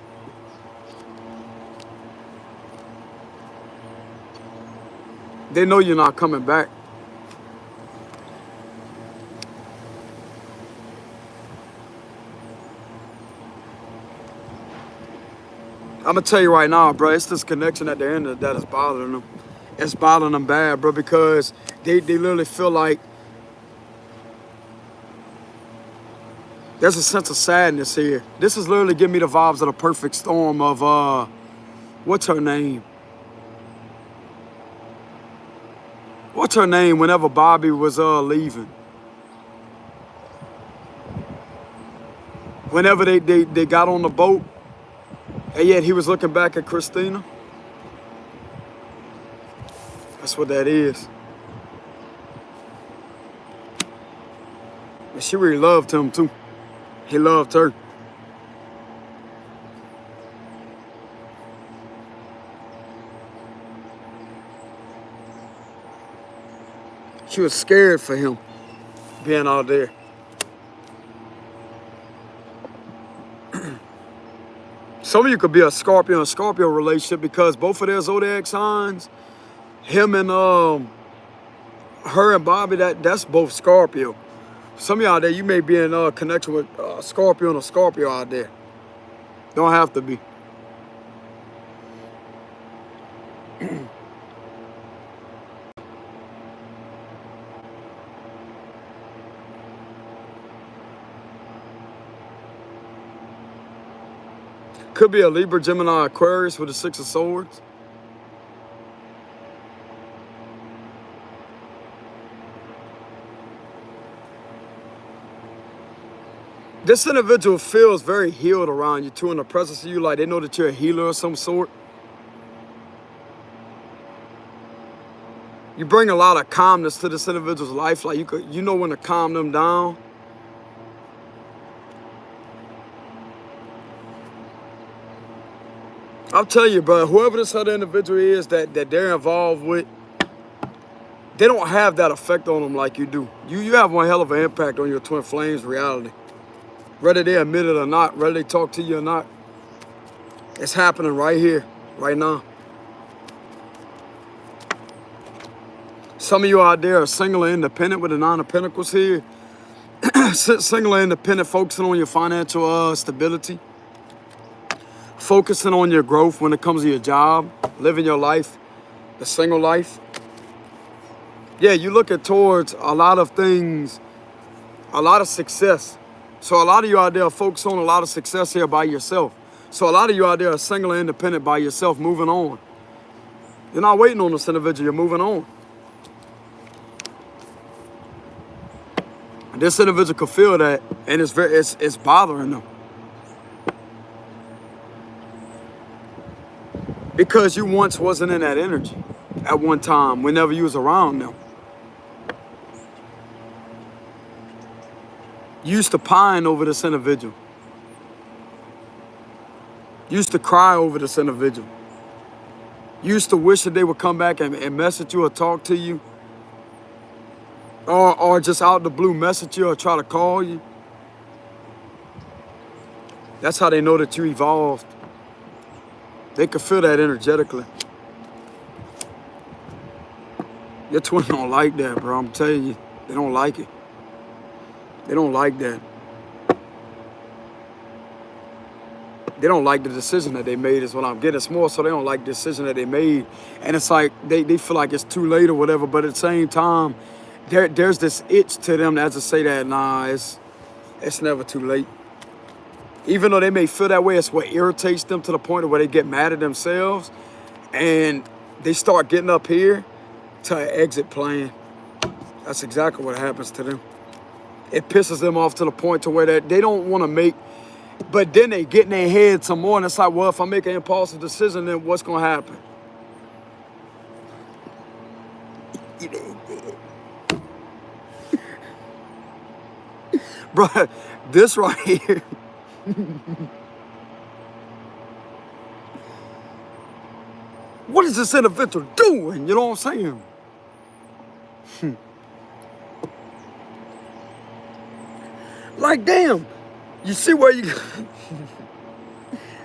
They know you're not coming back. I'm going to tell you right now, bro, it's this connection at the end that is bothering them. It's bothering them bad, bro, because they literally feel like there's a sense of sadness here. This is literally giving me the vibes of the perfect storm of, what's her name? What's her name whenever Bobby was leaving? Whenever they got on the boat, and yet he was looking back at Christina. That's what that is. And she really loved him too. He loved her. She was scared for him being out there. Some of you could be a Scorpio and Scorpio relationship because both of their zodiac signs, him and her and Bobby, that's both Scorpio. Some of y'all out there, you may be in connection with Scorpio and a Scorpio out there. Don't have to be. Could be a Libra, Gemini, Aquarius with the Six of Swords. This individual feels very healed around you too, in the presence of you, like they know that you're a healer of some sort. You bring a lot of calmness to this individual's life, like you know when to calm them down. I'll tell you, bro, whoever this other individual is that they're involved with, they don't have that effect on them like you do. You have one hell of an impact on your twin flames reality. Whether they admit it or not, whether they talk to you or not, it's happening right here, right now. Some of you out there are single and independent with the Nine of Pentacles here. Single and independent, focusing on your financial stability. Focusing on your growth when it comes to your job, living your life, the single life. Yeah, you're looking towards a lot of things, a lot of success. So a lot of you out there are focused on a lot of success here by yourself. So a lot of you out there are single and independent by yourself, moving on. You're not waiting on this individual, you're moving on. And this individual could feel that, and it's bothering them. Because you once wasn't in that energy at one time, whenever you was around them. You used to pine over this individual. You used to cry over this individual. You used to wish that they would come back and message you or talk to you. Or just out the blue message you or try to call you. That's how they know that you evolved. They can feel that energetically. Your twin don't like that, bro. I'm telling you, they don't like it. They don't like that. They don't like the decision that they made is what I'm getting. It's more so they don't like the decision that they made. And it's like they feel like it's too late or whatever, but at the same time, there's this itch to them as to say that, nah, it's never too late. Even though they may feel that way, it's what irritates them to the point where they get mad at themselves and they start getting up here to an exit plan. That's exactly what happens to them. It pisses them off to the point to where they don't want to make, but then they get in their head some more and it's like, well, if I make an impulsive decision, then what's going to happen? Bro, this right here. What is this individual doing? You know what I'm saying? Like, damn, you see where you...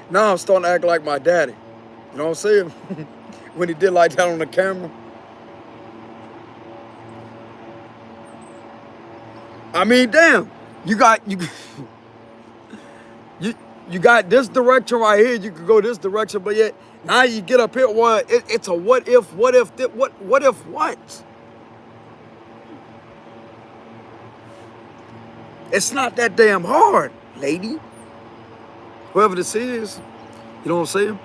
Now I'm starting to act like my daddy. You know what I'm saying? When he did like that on the camera. I mean, damn, you got this direction right here. You could go this direction, but yet now you get up here. Well, it's a what if what? It's not that damn hard, lady. Whoever this is, you know what I'm saying?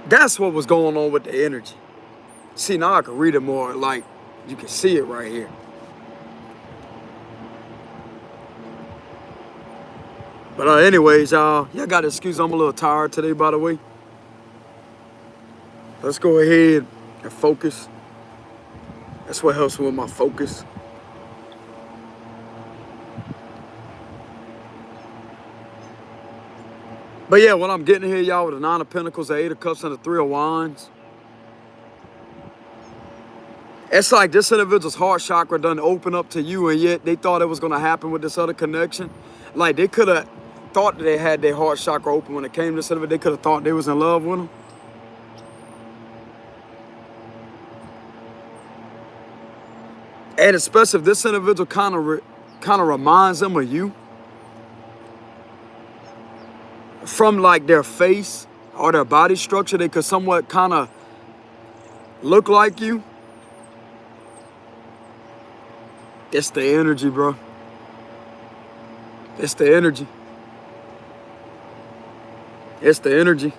That's what was going on with the energy. See, now I can read it more, like you can see it right here. But anyways, y'all got to excuse I'm a little tired today, by the way. Let's go ahead and focus. That's what helps with my focus. But yeah, what I'm getting here, y'all, with the Nine of Pentacles, the Eight of Cups, and the Three of Wands. It's like this individual's heart chakra done open up to you, and yet they thought it was going to happen with this other connection. Like, they could have thought that they had their heart chakra open when it came to this individual. They could have thought they was in love with him. And especially if this individual kind of reminds them of you. From like their face or their body structure, they could somewhat kind of look like you. It's the energy, bro. It's the energy. It's the energy.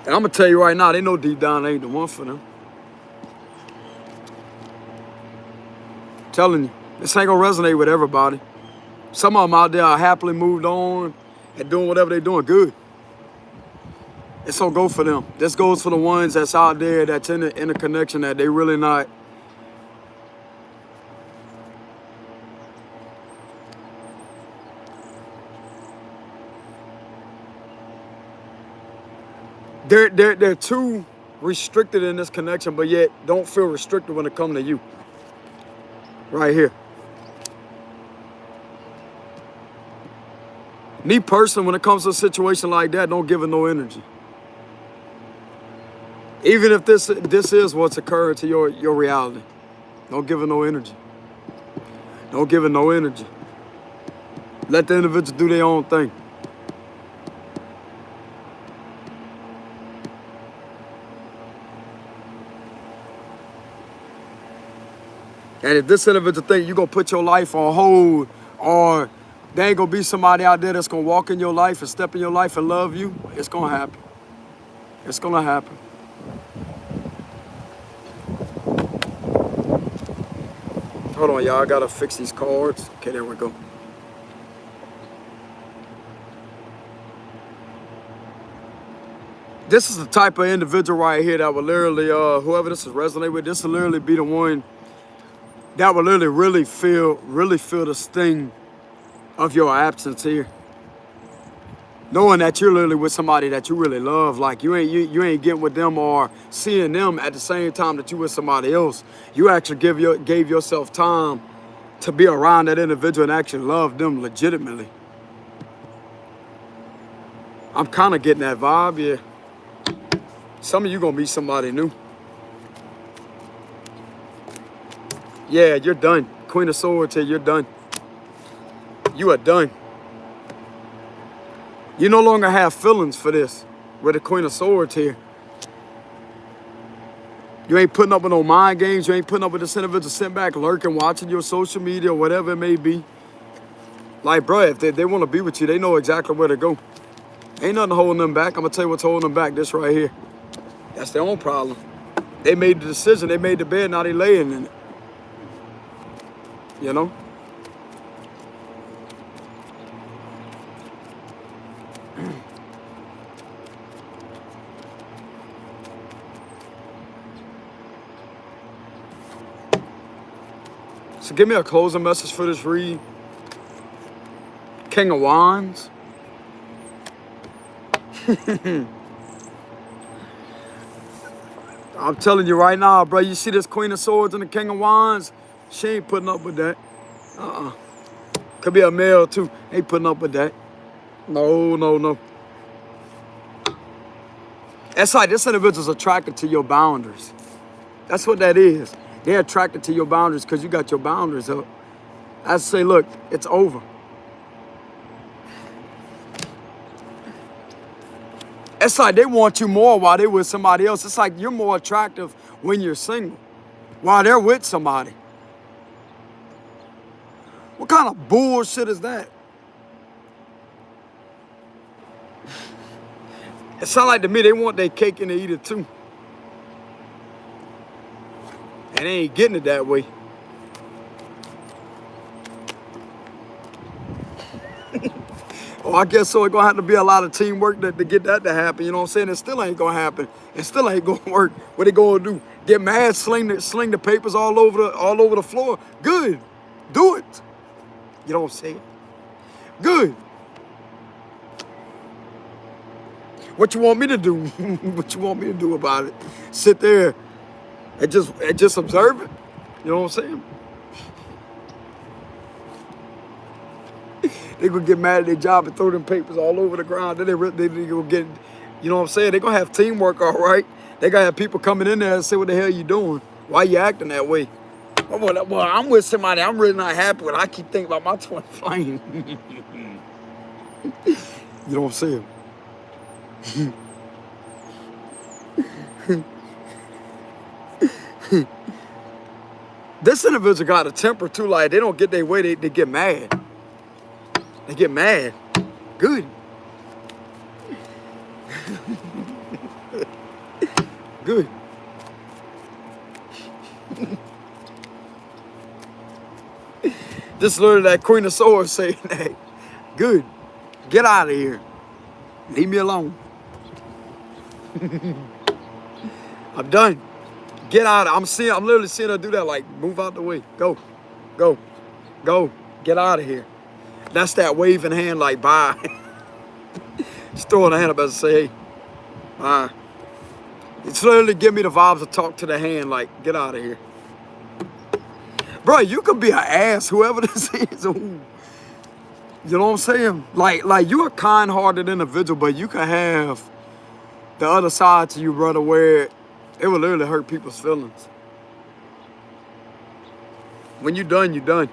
And I'm going to tell you right now, they know deep down I ain't the one for them. I'm telling you, this ain't going to resonate with everybody. Some of them out there are happily moved on and doing whatever they're doing good. It's going to go for them. This goes for the ones that's out there that's in a connection that they really not. They're too restricted in this connection, but yet don't feel restricted when it comes to you. Right here. Me personally, when it comes to a situation like that, don't give it no energy. Even if this is what's occurring to your reality, don't give it no energy. Don't give it no energy. Let the individual do their own thing. And if this individual think you're going to put your life on hold, or there ain't going to be somebody out there that's going to walk in your life and step in your life and love you, it's going to happen. It's going to happen. Hold on, y'all. I got to fix these cards. Okay, there we go. This is the type of individual right here that will literally, whoever this is resonate with, this will literally be the one that will literally really feel the sting of your absence here. Knowing that you're literally with somebody that you really love, like you ain't getting with them or seeing them at the same time that you with somebody else. You actually gave yourself time to be around that individual and actually love them legitimately. I'm kind of getting that vibe, yeah. Some of you gonna meet somebody new. Yeah, you're done. Queen of Swords here, you're done. You are done. You no longer have feelings for this with the Queen of Swords here. You ain't putting up with no mind games. You ain't putting up with this individual sitting back, lurking, watching your social media or whatever it may be. Like, bro, if they want to be with you, they know exactly where to go. Ain't nothing holding them back. I'm going to tell you what's holding them back. This right here. That's their own problem. They made the decision. They made the bed. Now they laying in it. You know? So give me a closing message for this read. King of Wands. I'm telling you right now, bro, you see this Queen of Swords and the King of Wands? She ain't putting up with that. Could be a male too. Ain't putting up with that. No. That's like this individual's attracted to your boundaries. That's what that is. They're attracted to your boundaries because you got your boundaries up. I say, look, it's over. It's like they want you more while they're with somebody else. It's like you're more attractive when you're single while they're with somebody. What kind of bullshit is that? It sounds like to me they want their cake and they eat it too. And they ain't getting it that way. Oh, I guess so. It's going to have to be a lot of teamwork to get that to happen. You know what I'm saying? It still ain't going to happen. It still ain't going to work. What they going to do? Get mad, sling the papers all over the floor? Good. Do it. You know what I'm saying? Good. What you want me to do? What you want me to do about it? Sit there and just observe it? You know what I'm saying? They gonna get mad at their job and throw them papers all over the ground. Then they gonna get, you know what I'm saying? They gonna have teamwork, all right? They gonna have people coming in there and say, what the hell you doing? Why you acting that way? Well, I'm with somebody I'm really not happy with. I keep thinking about my twin flame. You know what I'm saying? This individual got a temper too. Like, they don't get their way, they get mad. They get mad. Good. Good. This literally that Queen of Swords saying that. Good. Get out of here. Leave me alone. I'm done. Get out. I'm literally seeing her do that. Like, move out the way. Go. Go. Go. Get out of here. That's that waving hand like, bye. Just throwing a hand up as I say, hey, bye. It's literally give me the vibes to talk to the hand like, get out of here. Bro, you could be an ass, whoever this is. Ooh. You know what I'm saying? Like you're a kind-hearted individual, but you can have the other side to you, brother, where it will literally hurt people's feelings. When you're done, you're done.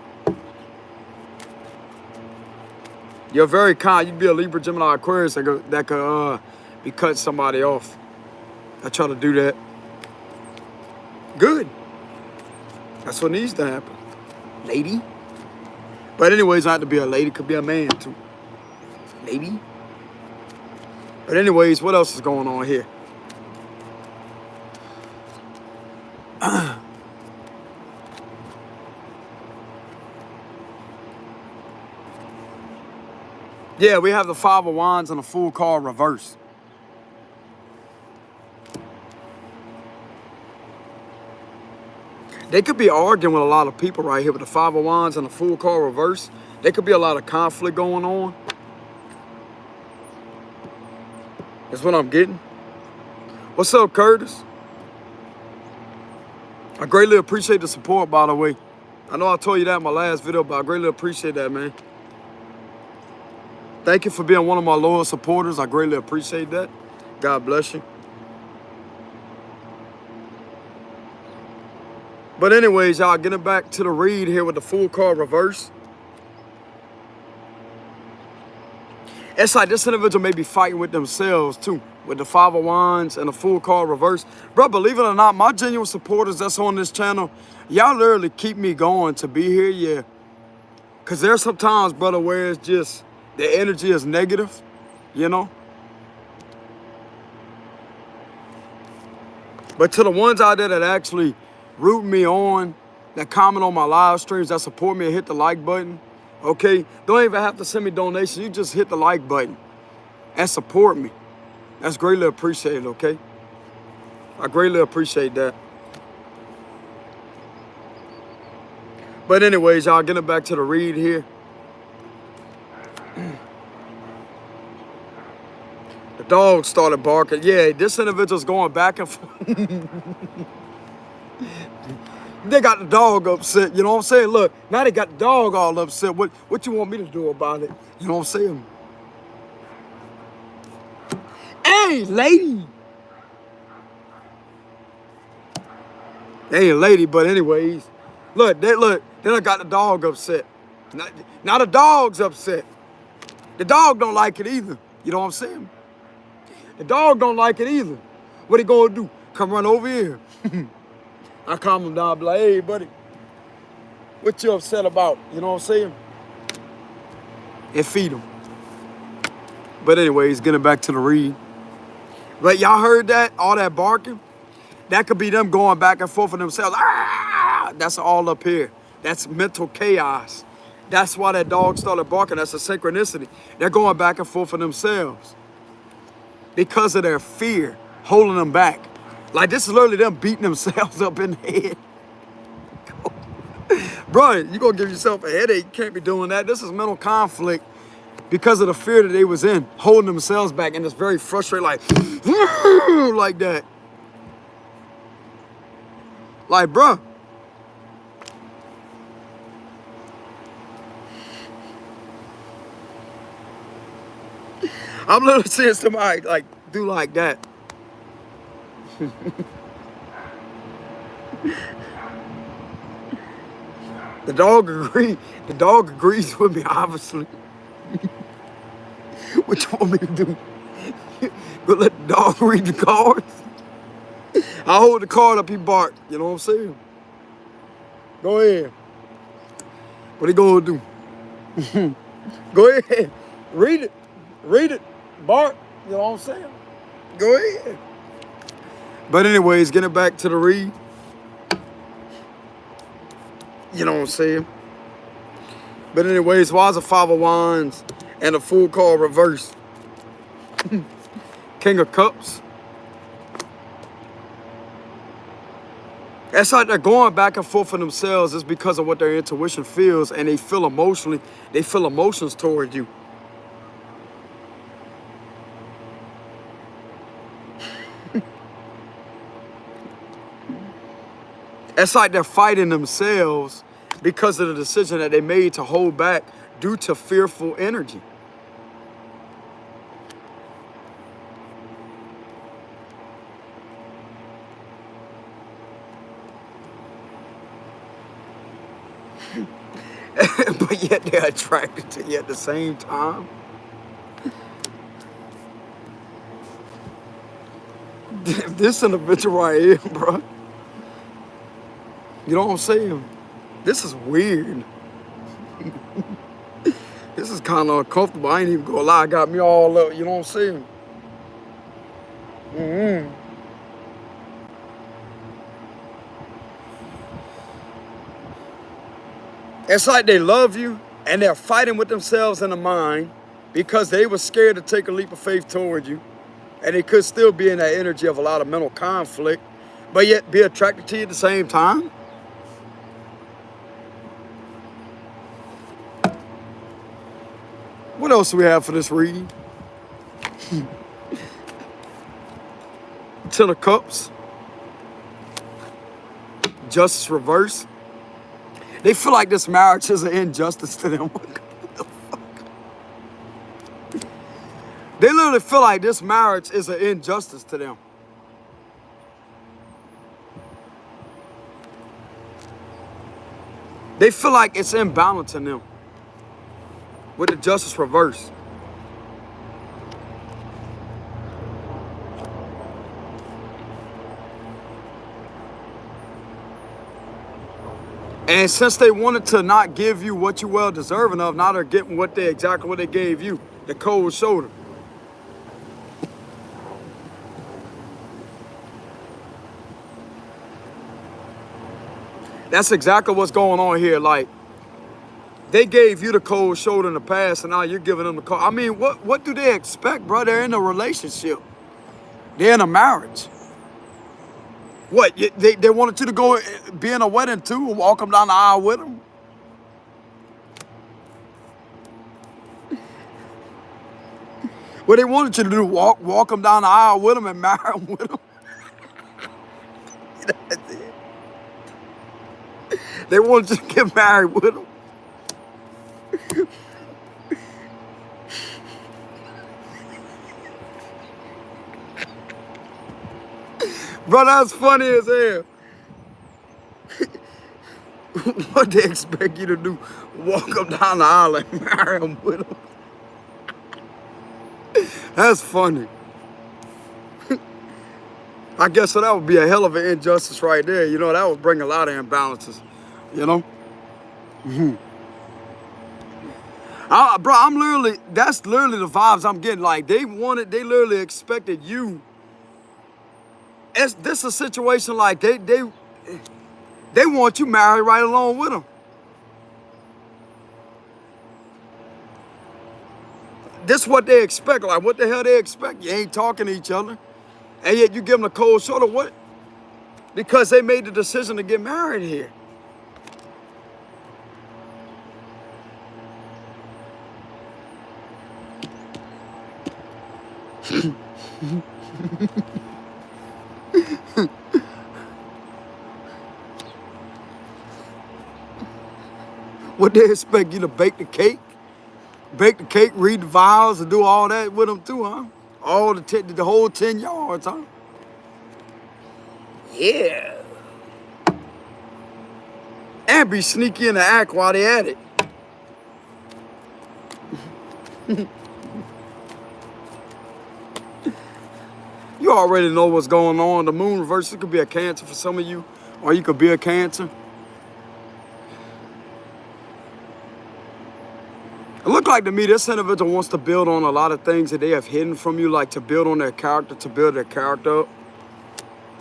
You're very kind. You can be a Libra, Gemini, Aquarius that could be cutting somebody off. I try to do that. Good. That's what needs to happen. Lady. But anyways, not to be a lady. Could be a man too. Lady. But anyways, what else is going on here? Yeah, we have the Five of Wands and the Fool card reverse. They could be arguing with a lot of people right here with the Five of Wands and the Fool card reverse. There could be a lot of conflict going on. That's what I'm getting. What's up, Curtis? I greatly appreciate the support, by the way. I know I told you that in my last video, but I greatly appreciate that, man. Thank you for being one of my loyal supporters. I greatly appreciate that. God bless you. But anyways, y'all, getting back to the read here with the Fool card reverse. It's like this individual may be fighting with themselves too, with the Five of Wands and the Fool card reverse. Bro, believe it or not, my genuine supporters that's on this channel, y'all literally keep me going to be here, yeah. Because there's some times, brother, where it's just, the energy is negative, you know. But to the ones out there that actually root me on, that comment on my live streams, that support me and hit the like button, okay? Don't even have to send me donations. You just hit the like button and support me. That's greatly appreciated, okay? I greatly appreciate that. But anyways, y'all, getting back to the read here. The dog started barking. Yeah, this individual's going back and forth. They got the dog upset, you know what I'm saying? Look, now they got the dog all upset. What you want me to do about it? You know what I'm saying? Hey, lady. Hey, lady, but anyways. Look, then I got the dog upset. Now the dog's upset. The dog don't like it either. You know what I'm saying? The dog don't like it either. What he gonna do? Come run over here. I calm him down, be like, hey, buddy, what you upset about? You know what I'm saying? And feed him. But anyways, getting back to the read. But y'all heard that? All that barking? That could be them going back and forth for themselves. Ah! That's all up here. That's mental chaos. That's why that dog started barking. That's a synchronicity. They're going back and forth for themselves. Because of their fear, holding them back. Like, this is literally them beating themselves up in the head. Bro, you're going to give yourself a headache. You can't be doing that. This is mental conflict because of the fear that they was in, holding themselves back, and it's very frustrating, like, like that. Like, bro. I'm literally seeing somebody, like, do like that. The dog agrees with me, obviously. What you want me to do? Go let the dog read the cards? I hold the card up, he barked. You know what I'm saying? Go ahead. What he gonna do? Go ahead. Read it. Read it. Bark. You know what I'm saying? Go ahead. But anyways, getting back to the read. You know what I'm saying? But anyways, why is a Five of Wands and a Fool card reversed? King of Cups. It's like they're going back and forth for themselves. It's because of what their intuition feels, and they feel emotionally. They feel emotions toward you. It's like they're fighting themselves because of the decision that they made to hold back due to fearful energy. But yet they're attracted to you at the same time. This individual right here, bro. You know what I'm saying? This is weird. This is kind of uncomfortable. I ain't even gonna lie. Got me all up. You know what I'm saying? It's like they love you and they're fighting with themselves in the mind because they were scared to take a leap of faith toward you. And they could still be in that energy of a lot of mental conflict, but yet be attracted to you at the same time. What else do we have for this reading? Ten of Cups. Justice reverse. They feel like this marriage is an injustice to them. What the fuck? They literally feel like this marriage is an injustice to them. They feel like it's imbalancing them with the justice reverse. And since they wanted to not give you what you well deserving of, now they're getting exactly what they gave you, the cold shoulder. That's exactly what's going on here. Like, they gave you the cold shoulder in the past, and now you're giving them the cold. I mean, what do they expect, bro? They're in a relationship. They're in a marriage. What, they wanted you to go be in a wedding too and walk them down the aisle with them? What they wanted you to do, walk them down the aisle with them and marry them with them? That's it. They wanted you to get married with them. Bro, that's funny as hell. What they expect you to do? Walk them down the aisle and marry them with them? That's funny. I guess so that would be a hell of an injustice right there. You know, that would bring a lot of imbalances, you know? Bro, that's literally the vibes I'm getting. Like, they literally expected you. This is a situation like they want you married right along with them. This is what they expect. Like, what the hell they expect? You ain't talking to each other, and yet you give them a cold shoulder. What? Because they made the decision to get married here. What they expect you to bake the cake? Bake the cake, read the vows, and do all that with them too, huh? All the whole 10 yards, huh? Yeah. And be sneaky in the act while they at it. You already know what's going on. The moon reverse, it could be a Cancer for some of you, or you could be a Cancer. It looked like to me this individual wants to build on a lot of things that they have hidden from you, like to build on their character, to build their character up,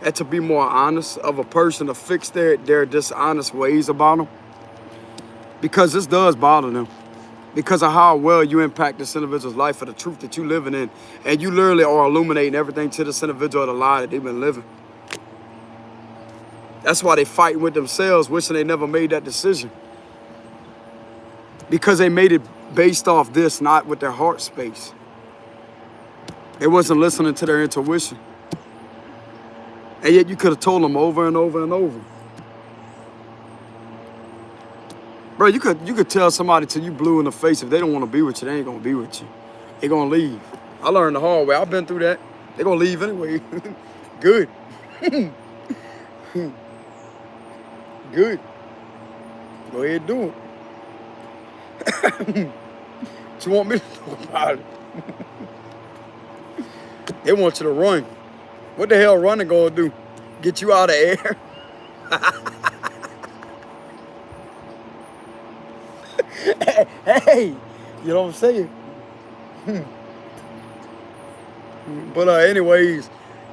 and to be more honest of a person, to fix their dishonest ways about them. Because this does bother them. Because of how well you impact this individual's life, for the truth that you're living in. And you literally are illuminating everything to this individual of the lie that they've been living. That's why they fighting with themselves, wishing they never made that decision. Because they made it based off this, not with their heart space. They wasn't listening to their intuition. And yet you could have told them over and over and over. Bro, you could tell somebody till you blue in the face, if they don't want to be with you, they ain't going to be with you. They going to leave. I learned the hard way. I've been through that. They going to leave anyway. Good. Good. Go ahead and do it. What you want me to do about it? They want you to run. What the hell running gonna do? Get you out of air? Hey, you know what I'm saying? But anyways,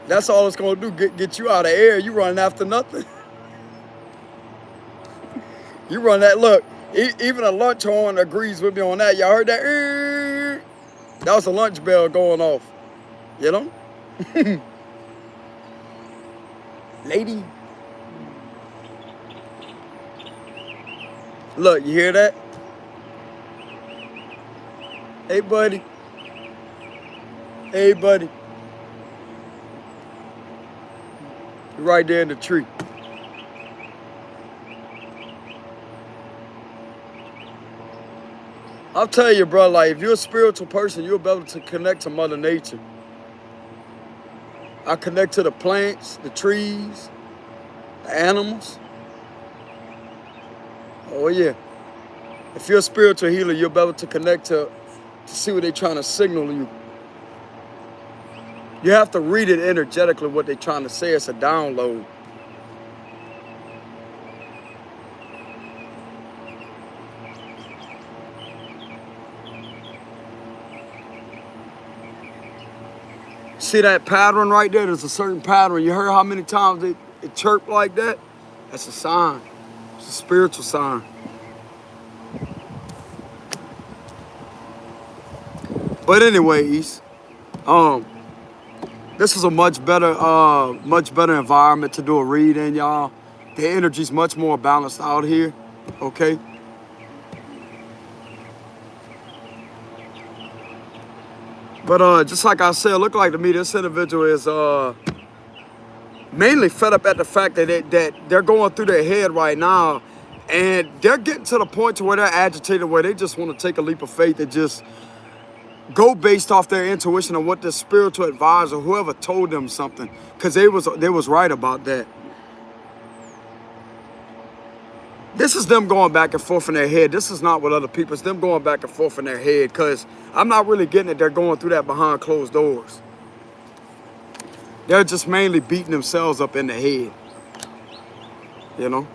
that's all it's gonna do. Get you out of air. You running after nothing. You run that. Look, even a lunch horn agrees with me on that. Y'all heard that? That was a lunch bell going off. You know? Lady. Look, you hear that? Hey, buddy. Hey, buddy. You're right there in the tree. I'll tell you, bro, like, if you're a spiritual person, you'll be able to connect to Mother Nature. I connect to the plants, the trees, the animals. Oh, yeah. If you're a spiritual healer, you'll be able to connect to see what they're trying to signal you. You have to read it energetically, what they're trying to say. It's a download. See that pattern right there? There's a certain pattern. You heard how many times it chirped like that? That's a sign. It's a spiritual sign. But anyways, this is a much better environment to do a read in, y'all. The energy's much more balanced out here, okay? But just like I said, look like to me this individual is mainly fed up at the fact that they're going through their head right now, and they're getting to the point to where they're agitated, where they just want to take a leap of faith and just go based off their intuition of what the spiritual advisor, whoever told them something, because they was right about that. This is them going back and forth in their head. This is not what other people. It's them going back and forth in their head, because I'm not really getting it. They're going through that behind closed doors. They're just mainly beating themselves up in the head. You know?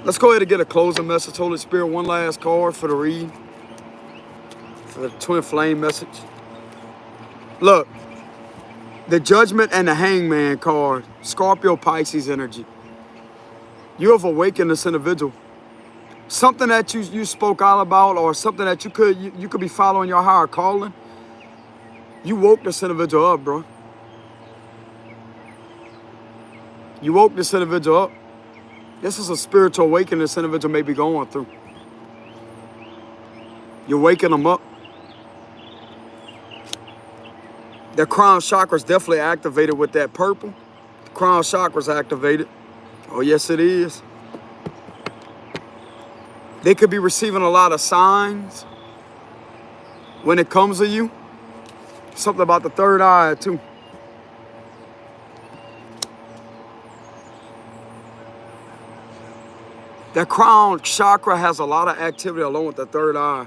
Let's go ahead and get a closing message. Holy Spirit, one last card for the read. For the twin flame message. Look, the Judgment and the Hangman card. Scorpio, Pisces energy. You have awakened this individual. Something that you spoke out about, or something that you could be following your higher calling. You woke this individual up, bro. You woke this individual up. This is a spiritual awakening this individual may be going through. You're waking them up. Their crown chakra is definitely activated with that purple. The crown chakra is activated. Oh, yes, it is. They could be receiving a lot of signs when it comes to you. Something about the third eye, too. That crown chakra has a lot of activity along with the third eye.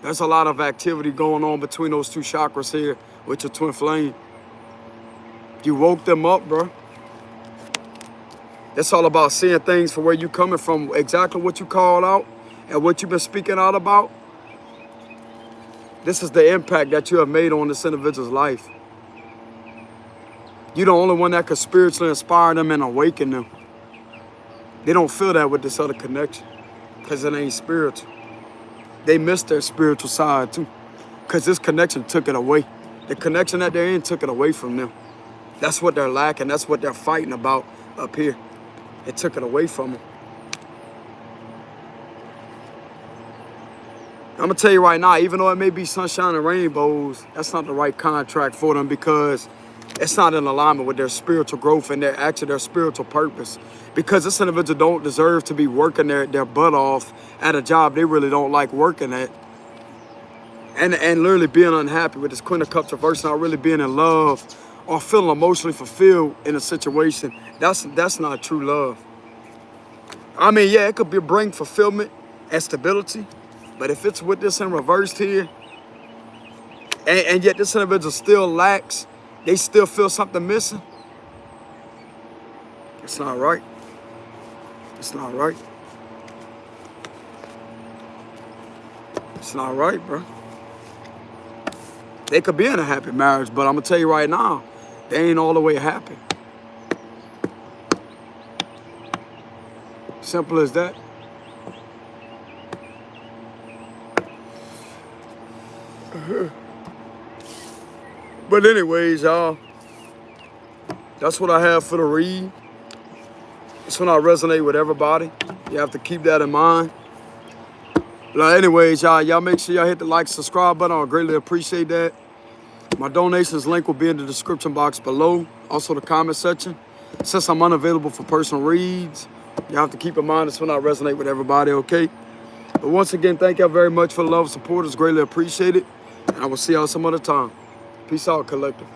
There's a lot of activity going on between those two chakras here with your twin flame. You woke them up, bro. It's all about seeing things for where you coming from, exactly what you called out and what you've been speaking out about. This is the impact that you have made on this individual's life. You're the only one that could spiritually inspire them and awaken them. They don't feel that with this other connection because it ain't spiritual. They miss their spiritual side too because this connection took it away. The connection that they're in took it away from them. That's what they're lacking. That's what they're fighting about up here. It took it away from them. I'm going to tell you right now, even though it may be sunshine and rainbows, that's not the right contract for them because it's not in alignment with their spiritual growth and their spiritual purpose. Because this individual don't deserve to be working their butt off at a job they really don't like working at. And literally being unhappy with this Queen of Cups reverse, not really being in love or feeling emotionally fulfilled in a situation. That's not true love. I mean, yeah, it could bring fulfillment and stability. But if it's with this in reversed here, and yet this individual still lacks, they still feel something missing, it's not right. It's not right. It's not right, bro. They could be in a happy marriage, but I'm going to tell you right now, they ain't all the way happy. Simple as that. But anyways, y'all, that's what I have for the read. It's when I resonate with everybody. You have to keep that in mind. But anyways, y'all make sure y'all hit the like, subscribe button. I greatly appreciate that. My donations link will be in the description box below. Also the comment section. Since I'm unavailable for personal reads, you have to keep in mind it's when I resonate with everybody, okay? But once again, thank y'all very much for the love and support. It's greatly appreciated. And I will see y'all some other time. Peace out, collective.